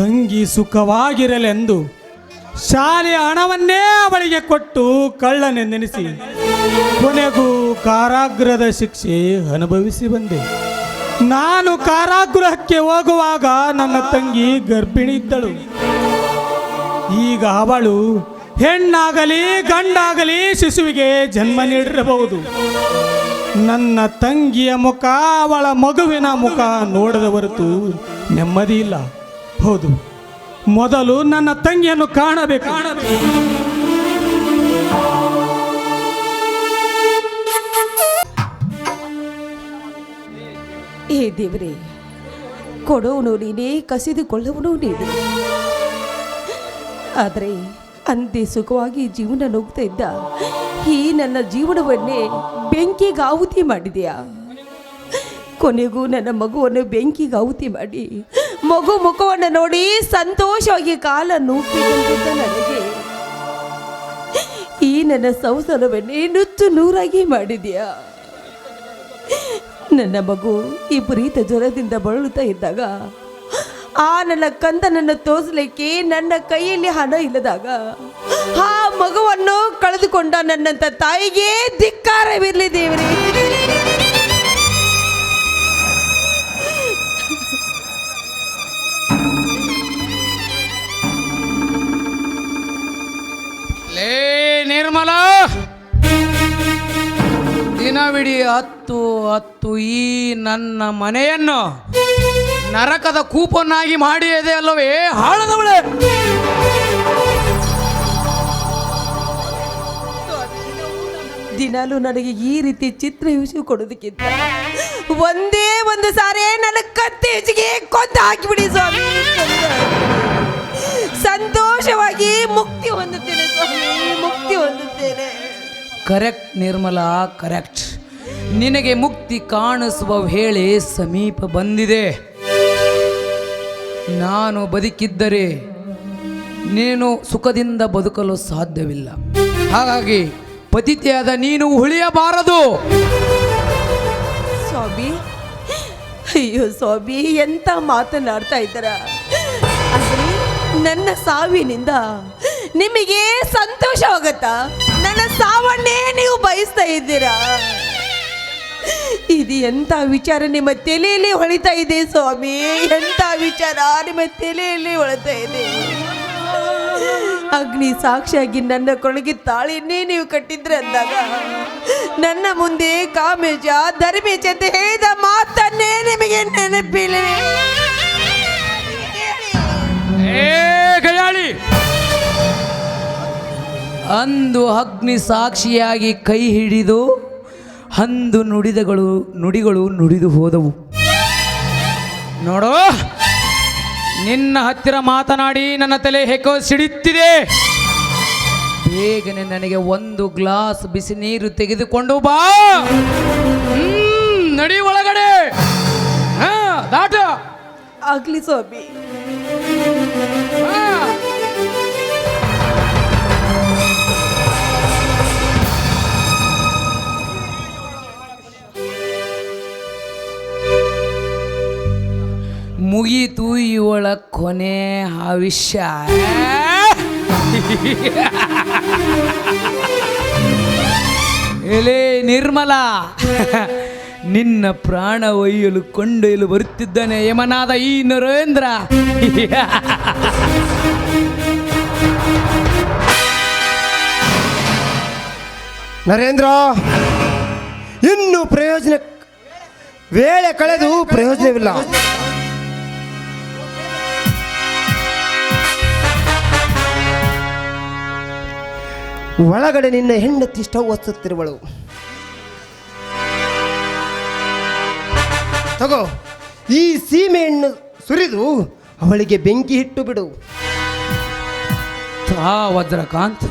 ತಂಗಿ ಸುಖವಾಗಿರಲೆಂದು ಶಾಲೆಯ ಹಣವನ್ನೇ ಅವಳಿಗೆ ಕೊಟ್ಟು ಕಳ್ಳನೆಂದೆನಿಸಿ ಕೊನೆಗೂ ಕಾರಾಗೃಹದ ಶಿಕ್ಷೆ ಅನುಭವಿಸಿ ಬಂದೆ. ನಾನು ಕಾರಾಗೃಹಕ್ಕೆ ಹೋಗುವಾಗ ನನ್ನ ತಂಗಿ ಗರ್ಭಿಣಿ ಇದ್ದಳು. ಈಗ ಅವಳು ಹೆಣ್ಣಾಗಲಿ ಗಂಡಾಗಲಿ ಶಿಶುವಿಗೆ ಜನ್ಮ ನೀಡಿರಬಹುದು. ನನ್ನ ತಂಗಿಯ ಮುಖ ಅವಳ ಮಗುವಿನ ಮುಖ ನೋಡದ ಹೊರತು ನೆಮ್ಮದಿ ಇಲ್ಲ. ಹೌದು, ಮೊದಲು ನನ್ನ ತಂಗಿಯನ್ನು ಕಾಣಬೇಕು. ಏ ದೇವರೇ, ಕೊಡುವನು ನೀನೇ, ಕಸಿದುಕೊಳ್ಳುವನು ನೀನೇ. ಆದರೆ ಅಂತೆ ಸುಖವಾಗಿ ಜೀವನ ನುಗ್ತಾ ಇದ್ದ ಈ ನನ್ನ ಜೀವನವನ್ನೇ ಬೆಂಕಿಗೆ ಆಹುತಿ ಮಾಡಿದೆಯಾ? ಕೊನೆಗೂ ನನ್ನ ಮಗುವನ್ನು ಬೆಂಕಿಗೆ ಆಹುತಿ ಮಾಡಿ ಮಗು ಮುಖವನ್ನು ನೋಡಿ ಸಂತೋಷವಾಗಿ ಕಾಲ ನೂಕಿದಂತಿದ್ದ ನನಗೆ ಈ ನನ್ನ ಸಂಸಾರವನ್ನೇ ನುಚ್ಚು ನೂರಾಗಿ ಮಾಡಿದೆಯಾ? ನನ್ನ ಮಗು ವಿಪರೀತ ಜ್ವರದಿಂದ ಬಳಲುತ್ತಾ ಇದ್ದಾಗ ಆ ನನ್ನ ಕಂದನನ್ನು ತೋರಿಸಲಿಕ್ಕೆ ನನ್ನ ಕೈಯಲ್ಲಿ ಹಣ ಇಲ್ಲದಾಗ ಆ ಮಗುವನ್ನು ಕಳೆದುಕೊಂಡ ನನ್ನಂತ ತಾಯಿಗೆ ಧಿಕ್ಕಾರವಿರಲಿ ದೇವರೇ. ಲೇ ನಿರ್ಮಲ, ದಿನವಿಡೀ ಹತ್ತು ಈ ನನ್ನ ಮನೆಯನ್ನು ನರಕದ ಕೂಪನ್ನಾಗಿ ಮಾಡಿದೆ ಅಲ್ಲವೇ ಹಾಳದವಳೆ. ದಿನಾಲು ನನಗೆ ಈ ರೀತಿ ಚಿತ್ರ ಹಿಂಸೆ ಕೊಡೋದಕ್ಕಿಂತ ಒಂದೇ ಒಂದು ಸಾರಿ ನನ್ನ ಕತ್ತೆ ಹೆಚ್ಚಿಗೆ ಕೊಂದು ಹಾಕಿಬಿಡಿ ಸ್ವಾಮಿ. ಸಂತೋಷವಾಗಿ ಮುಕ್ತಿ ಹೊಂದುತ್ತೇನೆ ಸ್ವಾಮಿ, ಮುಕ್ತಿ ಹೊಂದುತ್ತೇನೆ. Correct Nirmala, correct. ನಿನಗೆ ಮುಕ್ತಿ ಕಾಣಿಸುವ ವೇಳೆ ಸಮೀಪ ಬಂದಿದೆ. ನಾನು ಬದುಕಿದ್ದರೆ ನೀನು ಸುಖದಿಂದ ಬದುಕಲು ಸಾಧ್ಯವಿಲ್ಲ. ಹಾಗಾಗಿ ಪತಿತೆಯಾದ ನೀನು ಉಳಿಯಬಾರದು. ಸ್ವಾಮಿ, ಅಯ್ಯೋ ಸ್ವಾಮಿ, ಎಂತ ಮಾತನಾಡ್ತಾ ಇದ್ದಾರ? ಅಂದ್ರೆ ನನ್ನ ಸಾವಿನಿಂದ ನಿಮಗೆ ಸಂತೋಷವಾಗತ್ತಾ? ನನ್ನ ಸಾವನ್ನೇ ನೀವು ಬಯಸ್ತಾ ಇದ್ದೀರಾ? ಇದು ಎಂಥ ವಿಚಾರ ನಿಮ್ಮ ತಲೆಯಲ್ಲಿ ಹೊಳಿತಾ ಇದೆ ಸ್ವಾಮಿ? ಎಂಥ ವಿಚಾರ ನಿಮ್ಮ ತಲೆಯಲ್ಲಿ ಹೊಳಿತಾ ಇದೆ? ಅಗ್ನಿ ಸಾಕ್ಷಿಯಾಗಿ ನನ್ನ ಕೊಳಗೆ ತಾಳಿಯನ್ನೇ ನೀವು ಕಟ್ಟಿದ್ರೆ ಅಂದಾಗ ನನ್ನ ಮುಂದೆ ಕಾಮೇಜ ಧರ್ಮೇಜ ಅಂತ ಹೇಳಿದ ಮಾತನ್ನೇ ನಿಮಗೆ ನೆನಪಿಲ್ಲವೇ? ಅಂದು ಅಗ್ನಿ ಸಾಕ್ಷಿಯಾಗಿ ಕೈ ಹಿಡಿದು ಅಂದು ನುಡಿಗಳು ನುಡಿದು ಹೋದವು. ನೋಡು, ನಿನ್ನ ಹತ್ತಿರ ಮಾತನಾಡಿ ನನ್ನ ತಲೆ ಹೇಗೋ ಸಿಡಿಯುತ್ತಿದೆ. ಬೇಗನೆ ನನಗೆ ಒಂದು ಗ್ಲಾಸ್ ಬಿಸಿ ನೀರು ತೆಗೆದುಕೊಂಡು ಬಾ. ನಡಿ ಒಳಗಡೆ. ದಾಟ. ಆಗ್ಲಿ ಸ್ವಾಮಿ. ಮುಗೀತು ಇವಳ ಕೊನೆ ಆವಿಷ್ಯ. ಎಲೆ ನಿರ್ಮಲಾ, ನಿನ್ನ ಪ್ರಾಣ ಒಯ್ಯಲು ಕೊಂಡೊಯ್ಯಲು ಬರುತ್ತಿದ್ದಾನೆ ಯಮನಾದ ಈ ನರೇಂದ್ರ. ನರೇಂದ್ರ, ಇನ್ನು ಪ್ರಯೋಜನ ವೇಳೆ ಕಳೆದು ಪ್ರಯೋಜನವಿಲ್ಲ. ಒಳಗಡೆ ನಿನ್ನ ಹೆಂಡತಿ ಸ್ಟವ್ ಒತ್ತುತ್ತಿರುವಳು. ತಗೋ, ಈ ಸೀಮೆಯನ್ನು ಸುರಿದು ಅವಳಿಗೆ ಬೆಂಕಿ ಇಟ್ಟು ಬಿಡು. ವಜ್ರಕಾಂತ್,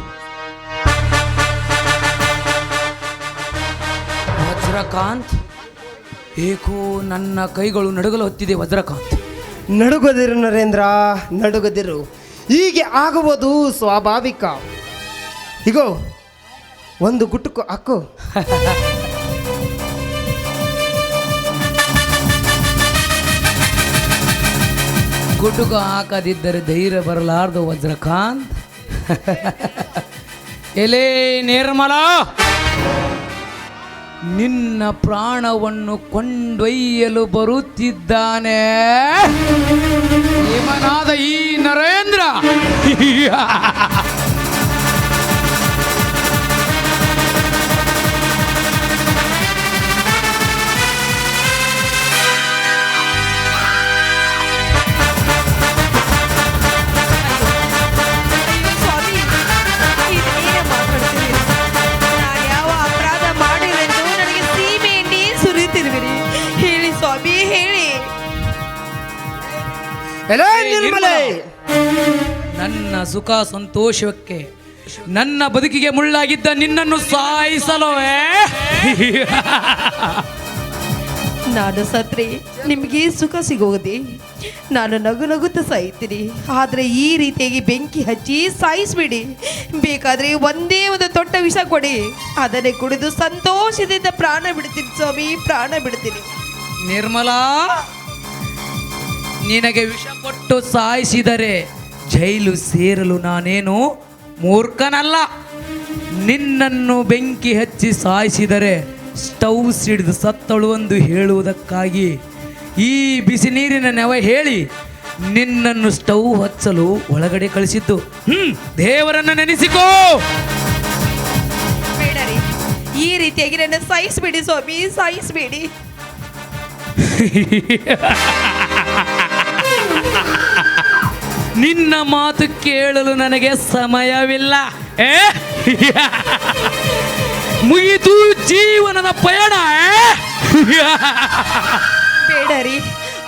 ಏಕೋ ನನ್ನ ಕೈಗಳು ನಡುಗಲು ಹೊತ್ತಿದೆ. ವಜ್ರಕಾಂತ್, ನಡುಗದಿರು ನರೇಂದ್ರ, ನಡುಗದಿರು. ಹೀಗೆ ಆಗುವುದು ಸ್ವಾಭಾವಿಕ. ಹೀಗೋ ಒಂದು ಗುಟ್ಟುಕು ಹಾಕು. ಗುಟುಕು ಹಾಕದಿದ್ದರೆ ಧೈರ್ಯ ಬರಲಾರ್ದು ವಜ್ರಕಾಂತ್. ಎಲೆ ನಿರ್ಮಲ, ನಿನ್ನ ಪ್ರಾಣವನ್ನು ಕೊಂಡೊಯ್ಯಲು ಬರುತ್ತಿದ್ದಾನೆ ಇವನಾದ ಈ ನರೇಂದ್ರ. ಸ್ವಾಮಿ, ಇದೇನೇ ಮಾತಾಡ್ತಿದ್ದೀರಿ? ನಾನು ಯಾವ ಅಪರಾಧ ಮಾಡಿರೆಂದು ನನಗೆ ಸೀಮೆ ಎಣ್ಣೆ ಸುರಿಯುತ್ತಿರುವಿರಿ? ಹೇಳಿ ಸ್ವಾಮಿ, ಹೇಳಿ. ಎಲೇ ನಿರ್ಮಲೆ, ನನ್ನ ಸುಖ ಸಂತೋಷಕ್ಕೆ, ನನ್ನ ಬದುಕಿಗೆ ಮುಳ್ಳಾಗಿದ್ದ ನಿನ್ನನ್ನು ಸಾಯಿಸಲವೇ? ನಾನು ಸತ್ರೆ ನಿಮಗೆ ಸುಖ ಸಿಗುವುದೇ? ನಾನು ನಗು ನಗುತ್ತಾ ಸಾಯ್ತೀನಿ, ಆದರೆ ಈ ರೀತಿಯಾಗಿ ಬೆಂಕಿ ಹಚ್ಚಿ ಸಾಯಿಸ್ಬಿಡಿ. ಬೇಕಾದರೆ ಒಂದೇ ಒಂದು ತೊಟ್ಟ ವಿಷ ಕೊಡಿ, ಅದನ್ನೇ ಕುಡಿದು ಸಂತೋಷದಿಂದ ಪ್ರಾಣ ಬಿಡ್ತೀನಿ ಸ್ವಾಮಿ, ಪ್ರಾಣ ಬಿಡ್ತೀನಿ. ನಿರ್ಮಲಾ, ನಿನಗೆ ವಿಷ ಕೊಟ್ಟು ಸಾಯಿಸಿದರೆ ಜೈಲು ಸೇರಲು ನಾನೇನು ಮೂರ್ಖನಲ್ಲ. ನಿನ್ನನ್ನು ಬೆಂಕಿ ಹಚ್ಚಿ ಸಾಯಿಸಿದರೆ ಸ್ಟವ್ ಸಿಡಿದು ಸತ್ತಳು ಎಂದು ಹೇಳುವುದಕ್ಕಾಗಿ ಈ ಬಿಸಿ ನೀರಿನ ನೆವ ಹೇಳಿ ನಿನ್ನನ್ನು ಸ್ಟವ್ ಹಚ್ಚಲು ಒಳಗಡೆ ಕಳಿಸಿದ್ದು. ದೇವರನ್ನು ನೆನೆಸಿಕೋ. ಬೇಡ ರೀ, ಈ ರೀತಿಯಾಗಿ ನನ್ನ ಸಾಯಿಸ್ಬೇಡಿ ಸ್ವಾಮಿ, ಸಾಯಿಸ್ಬೇಡಿ. ನಿನ್ನ ಮಾತು ಕೇಳಲು ನನಗೆ ಸಮಯವಿಲ್ಲ. ಮುಗಿತು ಜೀವನದ ಪಯಣ. ಬೇಡ ರೀ,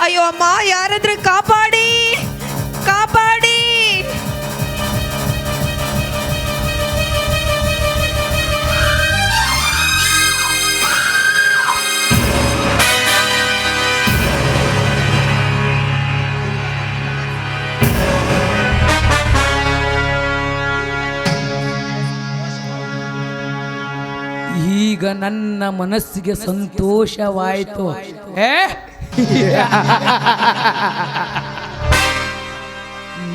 ಅಯ್ಯೋ ಅಮ್ಮ, ಯಾರಾದ್ರೂ ಕಾಪಾಡಿ, ಕಾಪಾಡಿ. ಈಗ ನನ್ನ ಮನಸ್ಸಿಗೆ ಸಂತೋಷವಾಯಿತು.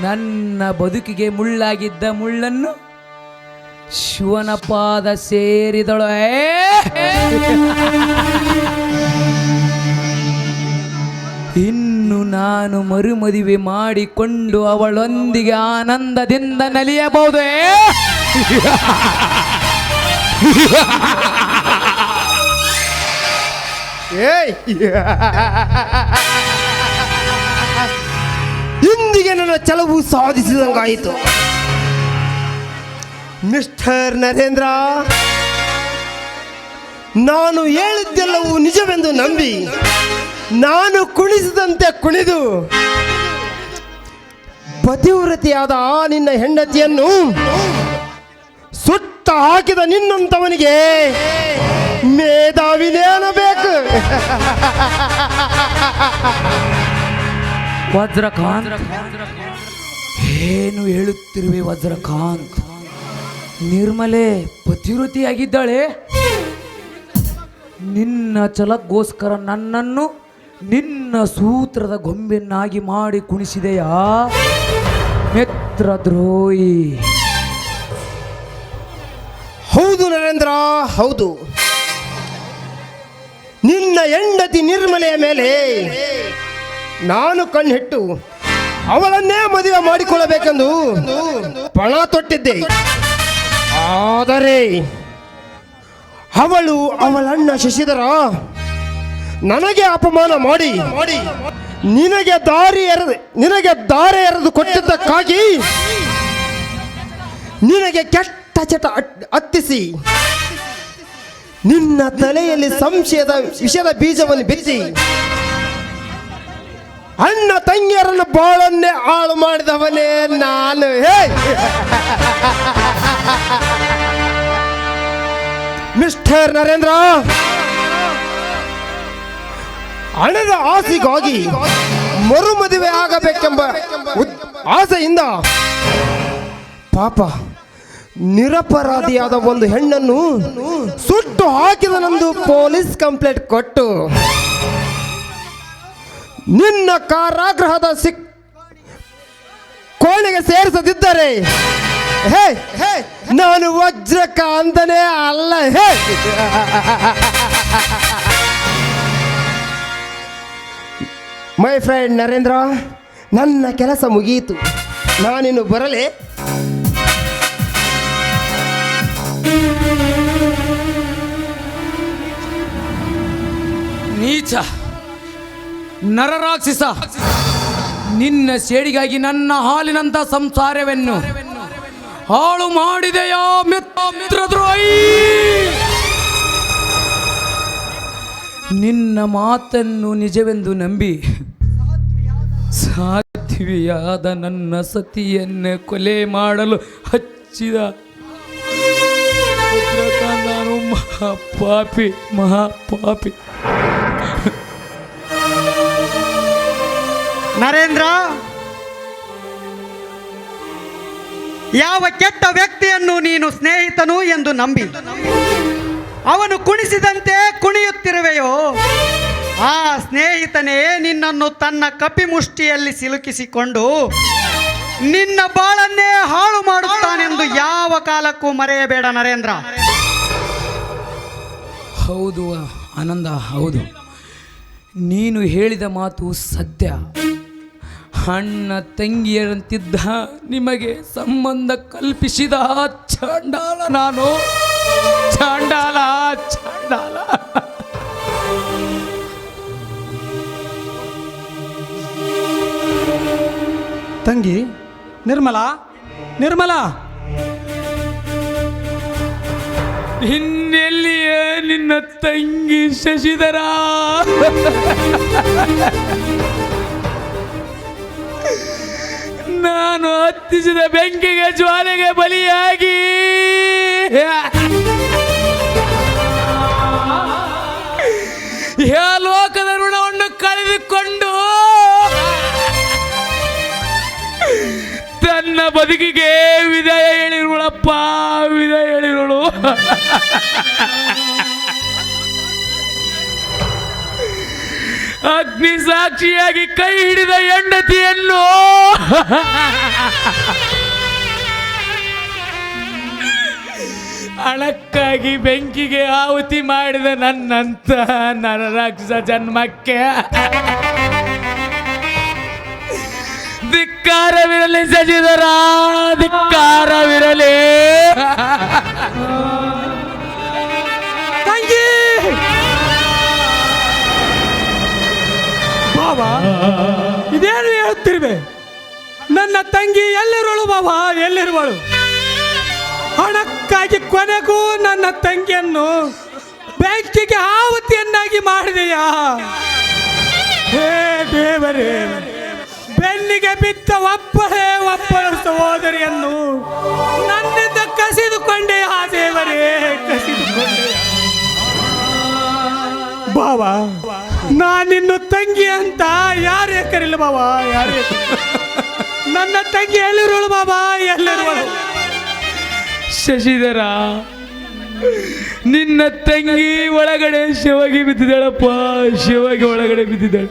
ನನ್ನ ಬದುಕಿಗೆ ಮುಳ್ಳಾಗಿದ್ದ ಮುಳ್ಳನ್ನು ಶಿವನ ಪಾದ ಸೇರಿದಳು. ಇನ್ನು ನಾನು ಮರುಮದುವೆ ಮಾಡಿಕೊಂಡು ಅವಳೊಂದಿಗೆ ಆನಂದದಿಂದ ನಲಿಯಬಹುದೇ? ಏಯ್, ಇಂದಿಗೆ ನನ್ನ ಛಲವು ಸಾಧಿಸಿದಂಗಾಯಿತು. ಮಿಸ್ಟರ್ ನರೇಂದ್ರ, ನಾನು ಹೇಳಿದ್ದೆಲ್ಲವೂ ನಿಜವೆಂದು ನಂಬಿ ನಾನು ಕುಣಿಸಿದಂತೆ ಕುಣಿದು ಪತಿವ್ರತೆಯಾದ ನಿನ್ನ ಹೆಂಡತಿಯನ್ನು ಸುಟ್ಟ ಹಾಕಿದ ನಿನ್ನಂತವನಿಗೆ ಮೇಧಾವಿನೇನಬೇಕು? ವಜ್ರಕಾಂತ್, ಏನು ಹೇಳುತ್ತಿರುವೆ ವಜ್ರಕಾಂತ್? ನಿರ್ಮಲೆ ಪತಿವ್ರತಿಯಾಗಿದ್ದಾಳೆ. ನಿನ್ನ ಛಲಕ್ಕೋಸ್ಕರ ನನ್ನನ್ನು ನಿನ್ನ ಸೂತ್ರದ ಗೊಂಬೆಯನ್ನಾಗಿ ಮಾಡಿ ಕುಣಿಸಿದೆಯಾ ಮಿತ್ರದ್ರೋಹಿ? ಹೌದು ನರೇಂದ್ರ, ಹೌದು. ನಿನ್ನ ಹೆಂಡತಿ ನಿರ್ಮಲೆಯ ಮೇಲೆ ನಾನು ಕಣ್ಣಿಟ್ಟು ಅವಳನ್ನೇ ಮದುವೆ ಮಾಡಿಕೊಳ್ಳಬೇಕೆಂದು ಪಣ ತೊಟ್ಟಿದ್ದೆ. ಆದರೆ ಅವಳು ಅವಳಣ್ಣ ಶಶಿಧರ ನನಗೆ ಅಪಮಾನ ಮಾಡಿ ನಿನಗೆ ದಾರಿ ಎರೆದು ಕೊಟ್ಟಿದ್ದಕ್ಕಾಗಿ ನಿನಗೆ ಕೆಟ್ಟ ಚಟ ಹತ್ತಿಸಿ ನಿನ್ನ ತಲೆಯಲ್ಲಿ ಸಂಶಯದ ವಿಷದ ಬೀಜವನ್ನು ಬಿತ್ತಿ ಅಣ್ಣ ತಂಗಿಯರನ್ನ ಬಾಳನ್ನೇ ಹಾಳು ಮಾಡಿದವನೇ ನಾನು. ಮಿಸ್ಟರ್ ನರೇಂದ್ರ, ಹಣದ ಆಸೆಗಾಗಿ ಮರುಮದುವೆ ಆಗಬೇಕೆಂಬ ಆಸೆಯಿಂದ ಪಾಪ ನಿರಪರಾಧಿಯಾದ ಒಂದು ಹೆಣ್ಣನ್ನು ಸುಟ್ಟು ಹಾಕಿದನೆಂದು ಪೊಲೀಸ್ ಕಂಪ್ಲೇಂಟ್ ಕೊಟ್ಟು ನಿನ್ನ ಕಾರಾಗೃಹದ ಕೋಣೆಗೆ ಸೇರಿಸದಿದ್ದರೆ ಹೇ ಹೇ ನಾನು ವಜ್ರಕಾಂತನೇ ಅಲ್ಲ. ಹೇ ಮೈ ಫ್ರೆಂಡ್ ನರೇಂದ್ರ, ನನ್ನ ಕೆಲಸ ಮುಗಿಯಿತು. ನಾನಿನ್ನು ಬರಲೇ? ನೀಚ ನರರಾಕ್ಷಸ, ನಿನ್ನ ಸೇಡಿಗಾಗಿ ನನ್ನ ಹಾಲಿನಂತ ಸಂಸಾರವನ್ನು ಹಾಳು ಮಾಡಿದೆಯಾ ಮಿತ್ರದ್ರೋಹಿ? ನಿನ್ನ ಮಾತನ್ನು ನಿಜವೆಂದು ನಂಬಿ ಸಾಧ್ವಿಯಾದ ನನ್ನ ಸತಿಯನ್ನು ಕೊಲೆ ಮಾಡಲು ಹಚ್ಚಿದ ನಾನು ಮಹಾಪಾಪಿ, ಮಹಾಪಾಪಿ. ನರೇಂದ್ರ, ಯಾವ ಕೆಟ್ಟ ವ್ಯಕ್ತಿಯನ್ನು ನೀನು ಸ್ನೇಹಿತನು ಎಂದು ನಂಬಿ ಅವನು ಕುಣಿಸಿದಂತೆ ಕುಣಿಯುತ್ತಿರುವೆಯೋ, ಆ ಸ್ನೇಹಿತನೇ ನಿನ್ನನ್ನು ತನ್ನ ಕಪಿಮುಷ್ಟಿಯಲ್ಲಿ ಸಿಲುಕಿಸಿಕೊಂಡು ನಿನ್ನ ಬಾಳನ್ನೇ ಹಾಳು ಮಾಡುತ್ತಾನೆಂದು ಯಾವ ಕಾಲಕ್ಕೂ ಮರೆಯಬೇಡ ನರೇಂದ್ರ. ಹೌದು ಆನಂದ, ಹೌದು, ನೀನು ಹೇಳಿದ ಮಾತು ಸತ್ಯ. ಅಣ್ಣ ತಂಗಿಯರಂತಿದ್ದ ನಿಮಗೆ ಸಂಬಂಧ ಕಲ್ಪಿಸಿದ ಚಾಂಡಾಲ ನಾನು, ಚಾಂಡಾಲ ಚಾಂಡಾಲ. ತಂಗಿ ನಿರ್ಮಲಾ, ನಿರ್ಮಲಾ, ಇನ್ನೆಲ್ಲಿಯೇ ನಿನ್ನ ತಂಗಿ ಶಶಿಧರ? ನಾನು ಹತ್ತಿಸಿದ ಬೆಂಕಿಗೆ ಜ್ವಾಲೆಗೆ ಬಲಿಯಾಗಿ ಲೋಕದ ಋಣವನ್ನು ಕಳೆದುಕೊಂಡು ತನ್ನ ಬದುಕಿಗೆ ವಿದಾಯ ಹೇಳಿರುಳಪ್ಪ, ವಿದಾಯ ಹೇಳಿರುಳು. ಅಗ್ನಿ ಸಾಕ್ಷಿಯಾಗಿ ಕೈ ಹಿಡಿದ ಹೆಂಡತಿಯನ್ನು ಹಣಕ್ಕಾಗಿ ಬೆಂಕಿಗೆ ಆಹುತಿ ಮಾಡಿದ ನನ್ನಂತ ನರರಾಕ್ಷಸ ಜನ್ಮಕ್ಕೆ ಧಿಕ್ಕಾರವಿರಲಿ ಶಶಿಧರ, ಧಿಕ್ಕಾರವಿರಲಿ. ತಂಗಿ ಬಾಬಾ, ಇದೇನು ಹೇಳುತ್ತಿರುವೆ? ನನ್ನ ತಂಗಿ ಎಲ್ಲಿರುವಳು ಬಾಬಾ, ಎಲ್ಲಿರುವಳು? ಹಣಕ್ಕಾಗಿ ಕೊನೆಗೂ ನನ್ನ ತಂಗಿಯನ್ನು ಬೆಂಕಿಗೆ ಆಹುತಿಯನ್ನಾಗಿ ಮಾಡಿದೆಯಾ? ಹೇ ದೇವರೇ, ಬೆನ್ನಿಗೆ ಬಿದ್ದ ಒಬ್ಬಳ ಸಹೋದರಿಯನ್ನು ನನ್ನಿಂದ ಕಸಿದುಕೊಂಡೆ. ಆ ದೇವರೇ, ಕಸಿದುಕೊಂಡೆ. ಬಾವಾ, ನಾನಿನ್ನು ತಂಗಿ ಅಂತ ಯಾರೇ ಕರೀಲ ಬಾಬಾ, ಯಾರೇ. ನನ್ನ ತಂಗಿ ಎಲ್ಲಿರುವಳು ಬಾಬಾ, ಎಲ್ಲಿರುವಳು? ಶಶಿಧರ, ನಿನ್ನ ತಂಗಿ ಒಳಗಡೆ ಶಿವಾಗಿ ಬಿದ್ದಿದ್ದಾಳಪ್ಪ, ಶಿವಾಗಿ ಒಳಗಡೆ ಬಿದ್ದಿದ್ದಾಳೆ.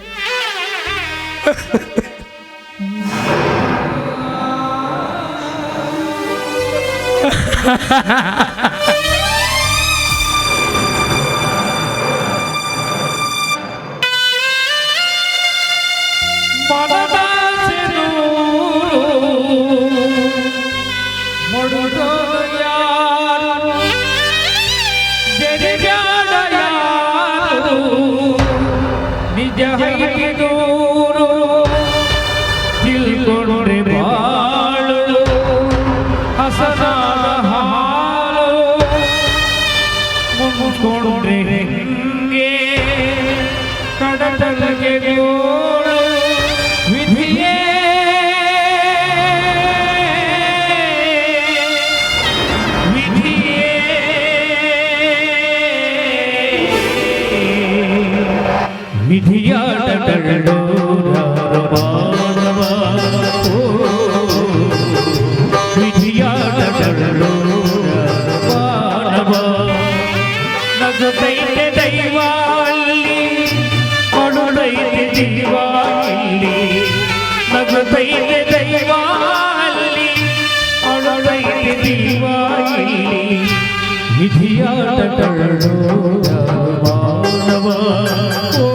ದೈವ ಜೀವಾಯಿ ವಿಧಿಯಾಟಗಳು ಮಾನವ ಓ,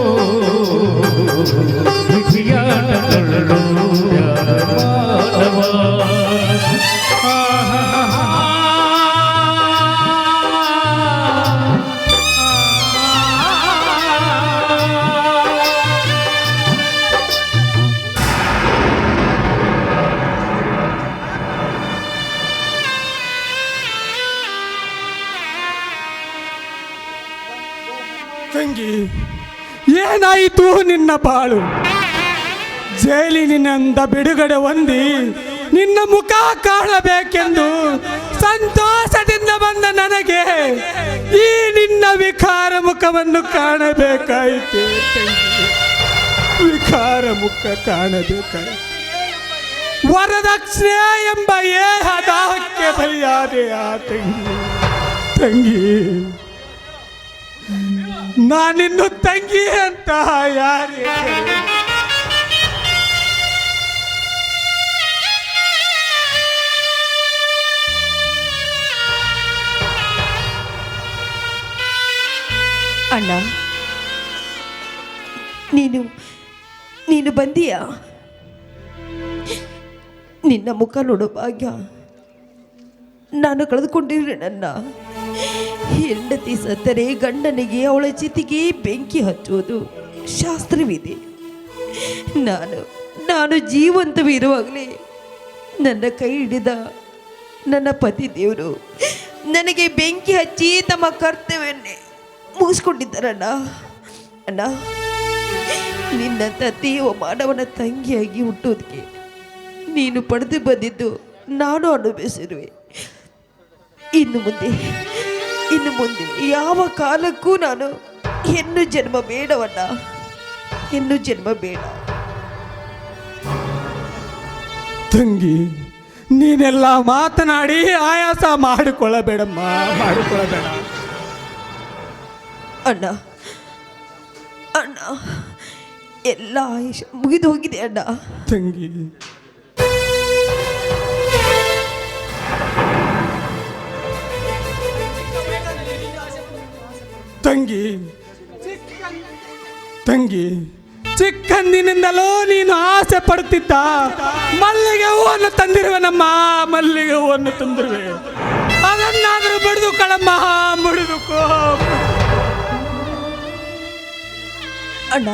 ವಿಧಿಯಾಟಗಳು ಮಾನವ ತಂಗಿ, ಏನಾಯಿತು ನಿನ್ನ ಬಾಳು? ಜೈಲಿನಿಂದ ಬಿಡುಗಡೆ ಹೊಂದಿ ನಿನ್ನ ಮುಖ ಕಾಣಬೇಕೆಂದು ಸಂತೋಷದಿಂದ ಬಂದ ನನಗೆ ಈ ನಿನ್ನ ವಿಕಾರ ಮುಖವನ್ನು ಕಾಣಬೇಕಾಯಿತು ತಂಗಿ. ವಿಕಾರ ಮುಖ ಕಾಣಬೇಕಾಯಿತು. ವರದಕ್ಷಿಣೆ ಎಂಬ ಏಹದಾಹಕ್ಕೆ ಬಲಿಯಾದೆ ಆ ತಂಗಿ. ತಂಗಿ, ನಾನಿನ್ನು ತಂಗಿ ಅಂತ ಯಾರೇ ಅಣ್ಣ, ನೀನು ಬಂದೀಯಾ? ನಿನ್ನ ಮುಖ ನೋಡೋ ಭಾಗ್ಯ ನಾನು ಕಳೆದುಕೊಂಡಿದ್ರೆ ನನ್ನ ಹೆಂಡತಿ ಸತ್ತರೆ ಗಂಡನಿಗೆ ಅವಳ ಚಿತಿಗೆ ಬೆಂಕಿ ಹಚ್ಚುವುದು ಶಾಸ್ತ್ರವಿದೆ. ನಾನು ಜೀವಂತವಿರುವಾಗಲೇ ನನ್ನ ಕೈ ಹಿಡಿದ ನನ್ನ ಪತಿ ದೇವರು ನನಗೆ ಬೆಂಕಿ ಹಚ್ಚಿ ತಮ್ಮ ಕರ್ತವ್ಯವನ್ನೇ ಮುಗಿಸ್ಕೊಂಡಿದ್ದಾರಣ್ಣ. ಅಣ್ಣ, ನಿನ್ನ ದೇವ ಮಾನವನ ತಂಗಿಯಾಗಿ ಹುಟ್ಟೋದಕ್ಕೆ ನೀನು ಪಡೆದು ಬಂದಿದ್ದು ನಾನು ಅನುಭವಿಸಿರುವೆ. ಇನ್ನು ಮುಂದೆ ಯಾವ ಕಾಲಕ್ಕೂ ನಾನು ಹೆಣ್ಣು ಜನ್ಮ ಬೇಡವಣ್ಣ, ಹೆಣ್ಣು ಜನ್ಮ ಬೇಡ. ತಂಗಿ, ನೀನೆಲ್ಲ ಮಾತನಾಡಿ ಆಯಾಸ ಮಾಡಿಕೊಳ್ಳಬೇಡಮ್ಮ, ಮಾಡಿಕೊಳ್ಳಬೇಡ. ಅಣ್ಣ ಎಲ್ಲ ಆಯುಷ ಮುಗಿದು ಹೋಗಿದೆ ಅಣ್ಣ. ತಂಗಿ, ತಂಗಿ ತಂಗಿ ಚಿಕ್ಕಂದಿನಿಂದಲೂ ನೀನು ಆಸೆ ಪಡುತ್ತಿದ್ದ ಮಲ್ಲಿಗೆ ಹೂವನ್ನು ತಂದಿರುವೆನಮ್ಮ, ಮಲ್ಲಿಗೆ ಹೂವನ್ನು ತಂದಿರುವೆ. ಅದನ್ನಾದರೂ ಬಡಿದು ಕಳಮ್ಮ, ಬಡಿದುಕೋ. ಅಣ್ಣ,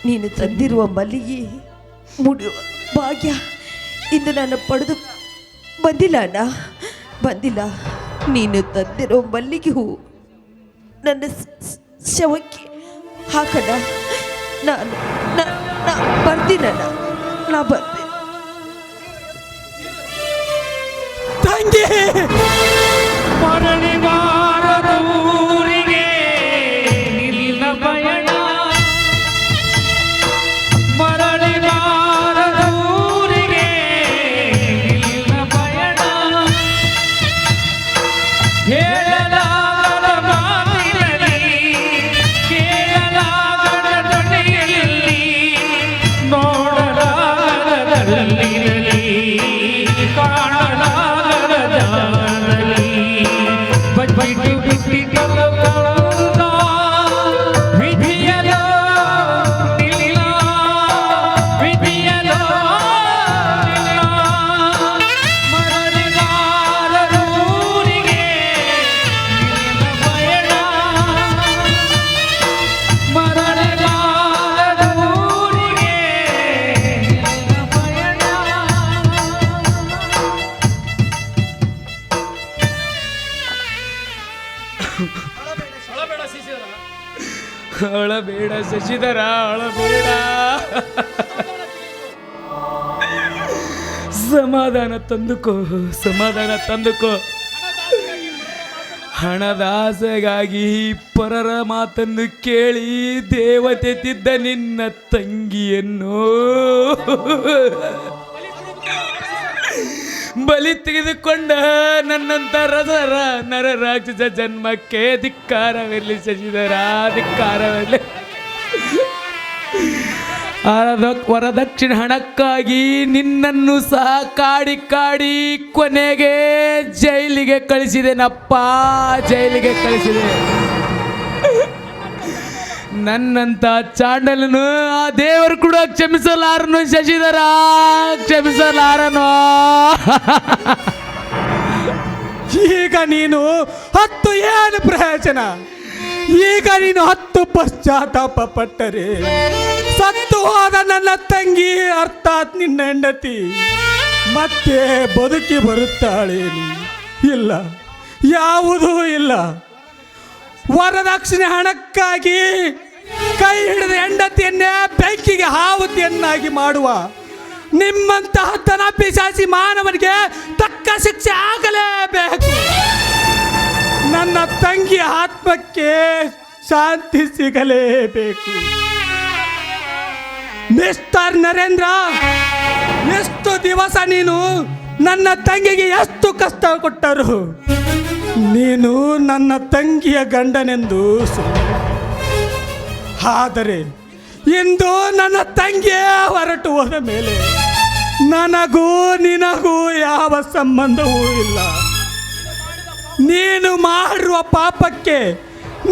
ನೀನು ತಂದಿರುವ ಮಲ್ಲಿಗೆ ಮುಡಿಯುವ ಭಾಗ್ಯ ಇಂದು ನಾನು ಪಡೆದು ಬಂದಿಲ್ಲ ಅಣ್ಣ, ಬಂದಿಲ್ಲ. ನೀನು ತಂದಿರೋ ಮಲ್ಲಿಗೆ ಹೂ ನನ್ನ ಶವಕ್ಕೆ ಹಾಕಣ್ಣ. ನಾನು ಬರ್ತೀನಣ್ಣ, ನಾ ಬರ್ತೀನಿ. ತಂಗಿ, ಮರಳಿ ಬಾರದ ಊರಿಗೆ ನಿನ್ನ ಪಯಣ, ಮರಳಿ ಬಾರದ ಊರಿಗೆ ನಿನ್ನ ಪಯಣ, ಹೇಳಲಾಗದ ಮಾತಿನಲ್ಲಿ ಕೇಳಲಾಗದ ಧ್ವನಿಯಲ್ಲಿ ನೋಡಲಾಗದ ಕಣ್ಣಿನಲ್ಲಿ ಕಾಣಲಾಗದ ಜಾಣದಲ್ಲಿ ಬಜ್ಬಿಟ್ಟು ಬಿಟ್ಟಿದ್ದಲ್ಲ ವಿಧಿಯಲೋ ಇಲ್ಲ, ವಿಧಿಯಲೋ ಇಲ್ಲ. ಮರಳಿಗಾರರ ಊರಿಗೆ ನಿನ್ನ ಪಯಣ, ಮರಳಿಗಾರರ ಊರಿಗೆ ನಿನ್ನ ಪಯಣ. ಅಳಬೇಡ ಶಶಿಧರ, ಅಳಬೇಡ. ಸಮಾಧಾನ ತಂದುಕೋ, ಸಮಾಧಾನ ತಂದುಕೋ. ಹಣದ ಆಸೆಗಾಗಿ ಪರರ ಮಾತನ್ನು ಕೇಳಿ ದೇವತೆ ತಿದ್ದ ನಿನ್ನ ತಂಗಿಯನ್ನು ಬಲಿ ತೆಗೆದುಕೊಂಡ ನನ್ನಂತ ನರ ರಾಕ್ಷಸ ಜನ್ಮಕ್ಕೆ ಧಿಕ್ಕಾರವಿರಲಿ ಶಶಿಧರ, ಧಿಕ್ಕಾರವಿರಲಿ. ವರದಕ್ಷಿಣೆ ಹಣಕ್ಕಾಗಿ ನಿನ್ನನ್ನು ಸಹ ಕಾಡಿ ಕಾಡಿ ಕೊನೆಗೆ ಜೈಲಿಗೆ ಕಳಿಸಿದೆನಪ್ಪ, ಜೈಲಿಗೆ ಕಳಿಸಿದೆ. ನನ್ನಂತ ಚಾಂಡಲನು ಆ ದೇವರು ಕೂಡ ಕ್ಷಮಿಸಲಾರನು, ಶಶಿಧರ ಕ್ಷಮಿಸಲಾರನು. ಈಗ ನೀನು 10 ಏನು ಪ್ರಯೋಜನ? ಈಗ ನೀನು 10 ಪಶ್ಚಾತ್ತಾಪ ಪಟ್ಟರೆ ಸತ್ತು ಹೋದ ನನ್ನ ತಂಗಿ ಅರ್ಥಾತ್ ನಿನ್ನ ಹೆಂಡತಿ ಮತ್ತೆ ಬದುಕಿ ಬರುತ್ತಾಳೇನು? ಇಲ್ಲ, ಯಾವುದೂ ಇಲ್ಲ. ವರದಕ್ಷಿಣೆ ಹಣಕ್ಕಾಗಿ ಕೈ ಹಿಡಿದ ಹೆಂಡತಿಯನ್ನೇ ಬೆಂಕಿಗೆ ಆಹುತಿಯನ್ನಾಗಿ ಮಾಡುವ ನಿಮ್ಮಂತಹ ತನ ಪಿಶಾಚಿ ಮಾನವನಿಗೆ ತಕ್ಕ ಶಿಕ್ಷೆ ಆಗಲೇಬೇಕು. ನನ್ನ ತಂಗಿಯ ಆತ್ಮಕ್ಕೆ ಶಾಂತಿ ಸಿಗಲೇಬೇಕು. ಮಿಸ್ಟರ್ ನರೇಂದ್ರ, ಎಷ್ಟು ದಿವಸ ನೀನು ನನ್ನ ತಂಗಿಗೆ ಎಷ್ಟು ಕಷ್ಟ ಕೊಟ್ಟರು. ನೀನು ನನ್ನ ತಂಗಿಯ ಗಂಡನೆಂದು ಸುಮ್ಮನೆ. ಆದರೆ ಇಂದು ನನ್ನ ತಂಗಿಯೇ ಹೊರಟು ಹೋದ ಮೇಲೆ ನನಗೂ ನಿನಗೂ ಯಾವ ಸಂಬಂಧವೂ ಇಲ್ಲ. ನೀನು ಮಾಡಿರುವ ಪಾಪಕ್ಕೆ